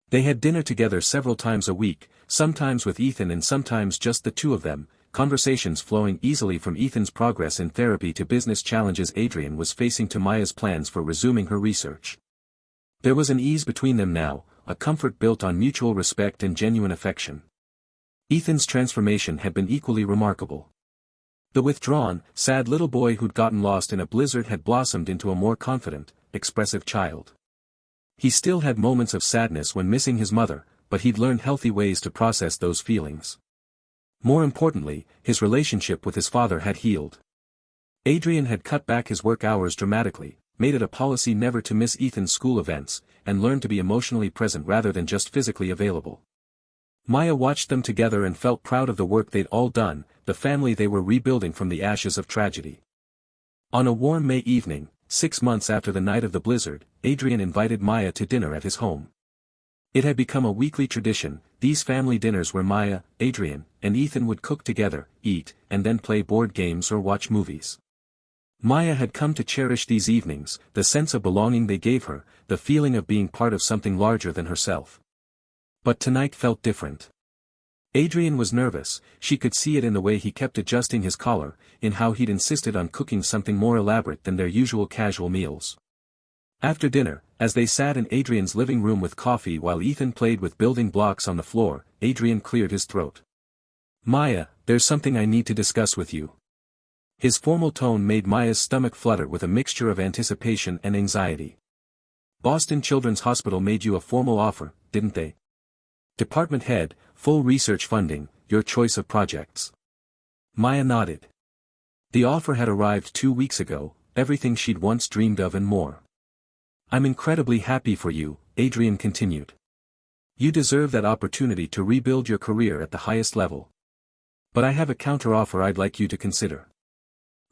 They had dinner together several times a week, sometimes with Ethan and sometimes just the two of them, conversations flowing easily from Ethan's progress in therapy to business challenges Adrian was facing to Maya's plans for resuming her research. There was an ease between them now, a comfort built on mutual respect and genuine affection. Ethan's transformation had been equally remarkable. The withdrawn, sad little boy who'd gotten lost in a blizzard had blossomed into a more confident, expressive child. He still had moments of sadness when missing his mother, but he'd learned healthy ways to process those feelings. More importantly, his relationship with his father had healed. Adrian had cut back his work hours dramatically, made it a policy never to miss Ethan's school events, and learned to be emotionally present rather than just physically available. Maya watched them together and felt proud of the work they'd all done, the family they were rebuilding from the ashes of tragedy. On a warm May evening, 6 months after the night of the blizzard, Adrian invited Maya to dinner at his home. It had become a weekly tradition, these family dinners where Maya, Adrian, and Ethan would cook together, eat, and then play board games or watch movies. Maya had come to cherish these evenings, the sense of belonging they gave her, the feeling of being part of something larger than herself. But tonight felt different. Adrian was nervous, she could see it in the way he kept adjusting his collar, in how he'd insisted on cooking something more elaborate than their usual casual meals. After dinner, as they sat in Adrian's living room with coffee while Ethan played with building blocks on the floor, Adrian cleared his throat. "Maya, there's something I need to discuss with you." His formal tone made Maya's stomach flutter with a mixture of anticipation and anxiety. "Boston Children's Hospital made you a formal offer, didn't they? Department head, full research funding, your choice of projects." Maya nodded. The offer had arrived 2 weeks ago, everything she'd once dreamed of and more. "I'm incredibly happy for you," Adrian continued. "You deserve that opportunity to rebuild your career at the highest level. But I have a counteroffer I'd like you to consider."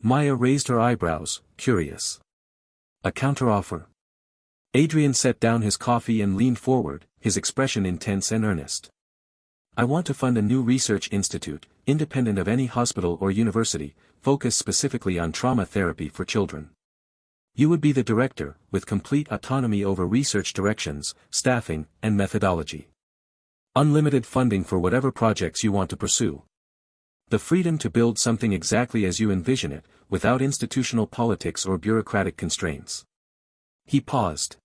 Maya raised her eyebrows, curious. "A counteroffer?" Adrian set down his coffee and leaned forward, his expression intense and earnest. "I want to fund a new research institute, independent of any hospital or university, focused specifically on trauma therapy for children. You would be the director, with complete autonomy over research directions, staffing, and methodology. Unlimited funding for whatever projects you want to pursue. The freedom to build something exactly as you envision it, without institutional politics or bureaucratic constraints." He paused.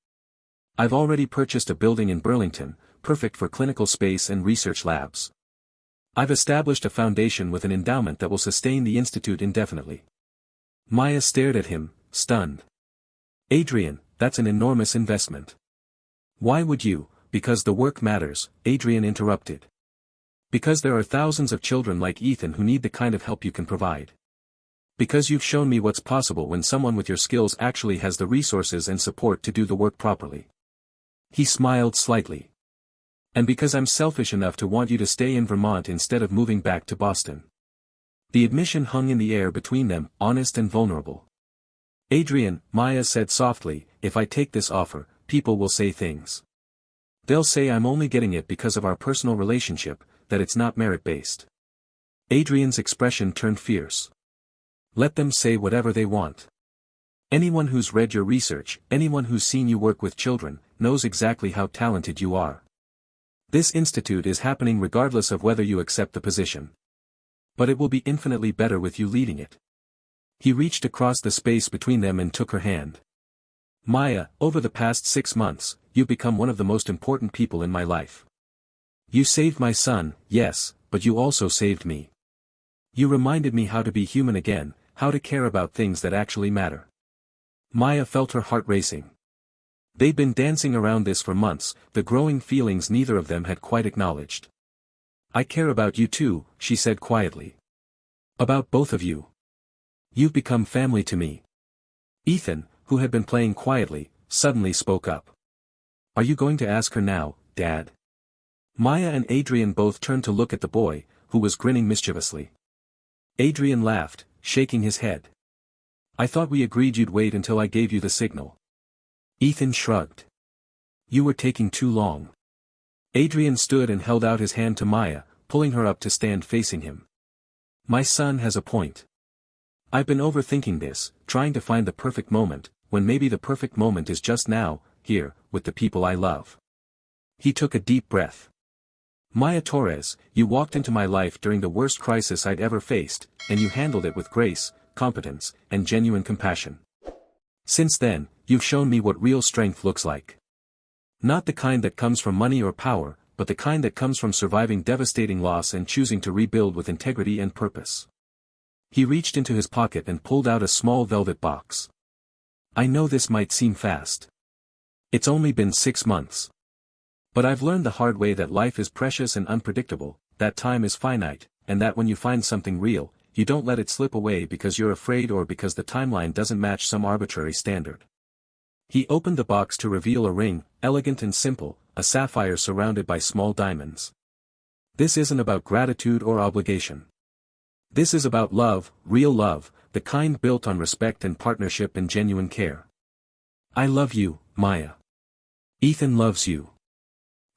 "I've already purchased a building in Burlington, perfect for clinical space and research labs. I've established a foundation with an endowment that will sustain the institute indefinitely." Maya stared at him, stunned. "Adrian, that's an enormous investment." "Why would you?" "Because the work matters," Adrian interrupted. "Because there are thousands of children like Ethan who need the kind of help you can provide. Because you've shown me what's possible when someone with your skills actually has the resources and support to do the work properly." He smiled slightly. "And because I'm selfish enough to want you to stay in Vermont instead of moving back to Boston." The admission hung in the air between them, honest and vulnerable. "Adrian," Maya said softly, "if I take this offer, people will say things. They'll say I'm only getting it because of our personal relationship, that it's not merit-based." Adrian's expression turned fierce. "Let them say whatever they want. Anyone who's read your research, anyone who's seen you work with children, knows exactly how talented you are. This institute is happening regardless of whether you accept the position. But it will be infinitely better with you leading it." He reached across the space between them and took her hand. "Maya, over the past 6 months, you've become one of the most important people in my life. You saved my son, yes, but you also saved me. You reminded me how to be human again, how to care about things that actually matter." Maya felt her heart racing. They'd been dancing around this for months, the growing feelings neither of them had quite acknowledged. "I care about you too," she said quietly. "About both of you. You've become family to me. Ethan, who had been playing quietly, suddenly spoke up. Are you going to ask her now, Dad? Maya and Adrian both turned to look at the boy, who was grinning mischievously. Adrian laughed, shaking his head. I thought we agreed you'd wait until I gave you the signal. Ethan shrugged. You were taking too long. Adrian stood and held out his hand to Maya, pulling her up to stand facing him. My son has a point. I've been overthinking this, trying to find the perfect moment, when maybe the perfect moment is just now, here, with the people I love. He took a deep breath. Maya Torres, you walked into my life during the worst crisis I'd ever faced, and you handled it with grace, competence, and genuine compassion. Since then, you've shown me what real strength looks like. Not the kind that comes from money or power, but the kind that comes from surviving devastating loss and choosing to rebuild with integrity and purpose. He reached into his pocket and pulled out a small velvet box. I know this might seem fast. It's only been 6 months. But I've learned the hard way that life is precious and unpredictable, that time is finite, and that when you find something real, you don't let it slip away because you're afraid or because the timeline doesn't match some arbitrary standard. He opened the box to reveal a ring, elegant and simple, a sapphire surrounded by small diamonds. This isn't about gratitude or obligation. This is about love, real love, the kind built on respect and partnership and genuine care. I love you, Maya. Ethan loves you.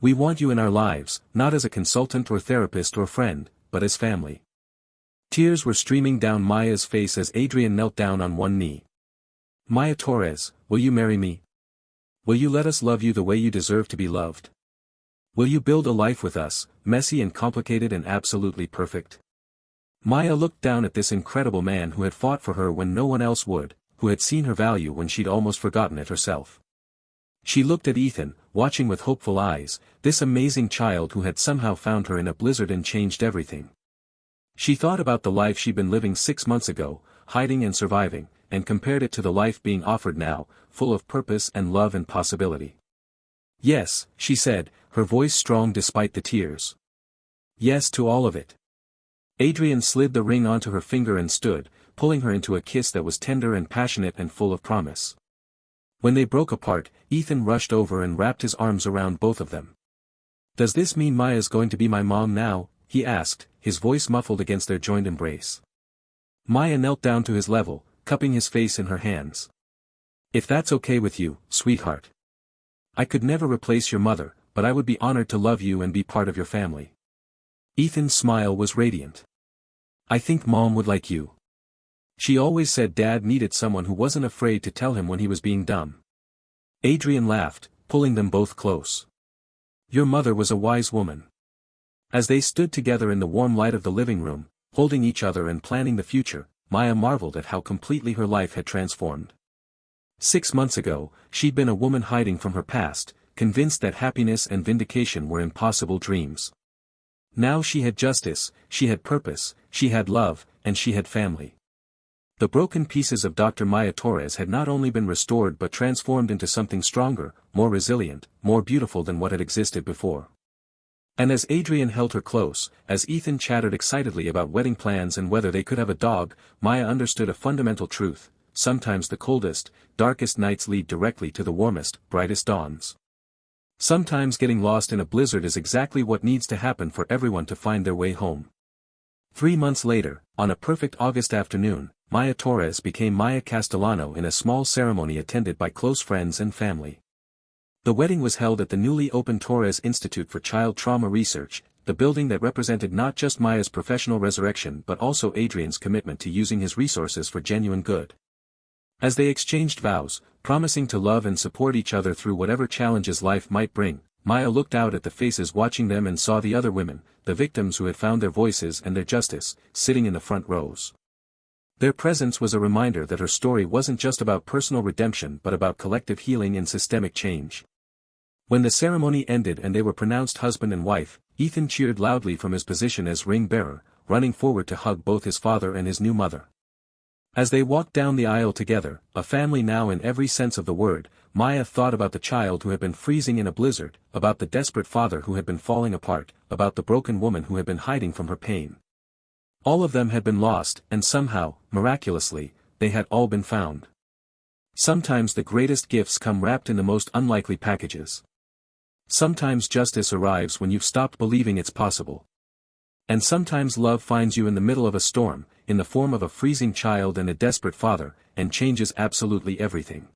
We want you in our lives, not as a consultant or therapist or friend, but as family. Tears were streaming down Maya's face as Adrian knelt down on one knee. Maya Torres, will you marry me? Will you let us love you the way you deserve to be loved? Will you build a life with us, messy and complicated and absolutely perfect? Maya looked down at this incredible man who had fought for her when no one else would, who had seen her value when she'd almost forgotten it herself. She looked at Ethan, watching with hopeful eyes, this amazing child who had somehow found her in a blizzard and changed everything. She thought about the life she'd been living 6 months ago, hiding and surviving, and compared it to the life being offered now, full of purpose and love and possibility. Yes, she said, her voice strong despite the tears. Yes to all of it. Adrian slid the ring onto her finger and stood, pulling her into a kiss that was tender and passionate and full of promise. When they broke apart, Ethan rushed over and wrapped his arms around both of them. Does this mean Maya's going to be my mom now? He asked, his voice muffled against their joined embrace. Maya knelt down to his level, cupping his face in her hands. If that's okay with you, sweetheart. I could never replace your mother, but I would be honored to love you and be part of your family. Ethan's smile was radiant. I think Mom would like you. She always said Dad needed someone who wasn't afraid to tell him when he was being dumb. Adrian laughed, pulling them both close. Your mother was a wise woman. As they stood together in the warm light of the living room, holding each other and planning the future, Maya marveled at how completely her life had transformed. 6 months ago, she'd been a woman hiding from her past, convinced that happiness and vindication were impossible dreams. Now she had justice, she had purpose, she had love, and she had family. The broken pieces of Dr. Maya Torres had not only been restored but transformed into something stronger, more resilient, more beautiful than what had existed before. And as Adrian held her close, as Ethan chattered excitedly about wedding plans and whether they could have a dog, Maya understood a fundamental truth: sometimes the coldest, darkest nights lead directly to the warmest, brightest dawns. Sometimes getting lost in a blizzard is exactly what needs to happen for everyone to find their way home. 3 months later, on a perfect August afternoon, Maya Torres became Maya Castellano in a small ceremony attended by close friends and family. The wedding was held at the newly opened Torres Institute for Child Trauma Research, the building that represented not just Maya's professional resurrection but also Adrian's commitment to using his resources for genuine good. As they exchanged vows, promising to love and support each other through whatever challenges life might bring, Maya looked out at the faces watching them and saw the other women, the victims who had found their voices and their justice, sitting in the front rows. Their presence was a reminder that her story wasn't just about personal redemption but about collective healing and systemic change. When the ceremony ended and they were pronounced husband and wife, Ethan cheered loudly from his position as ring bearer, running forward to hug both his father and his new mother. As they walked down the aisle together, a family now in every sense of the word, Maya thought about the child who had been freezing in a blizzard, about the desperate father who had been falling apart, about the broken woman who had been hiding from her pain. All of them had been lost, and somehow, miraculously, they had all been found. Sometimes the greatest gifts come wrapped in the most unlikely packages. Sometimes justice arrives when you've stopped believing it's possible. And sometimes love finds you in the middle of a storm, in the form of a freezing child and a desperate father, and changes absolutely everything.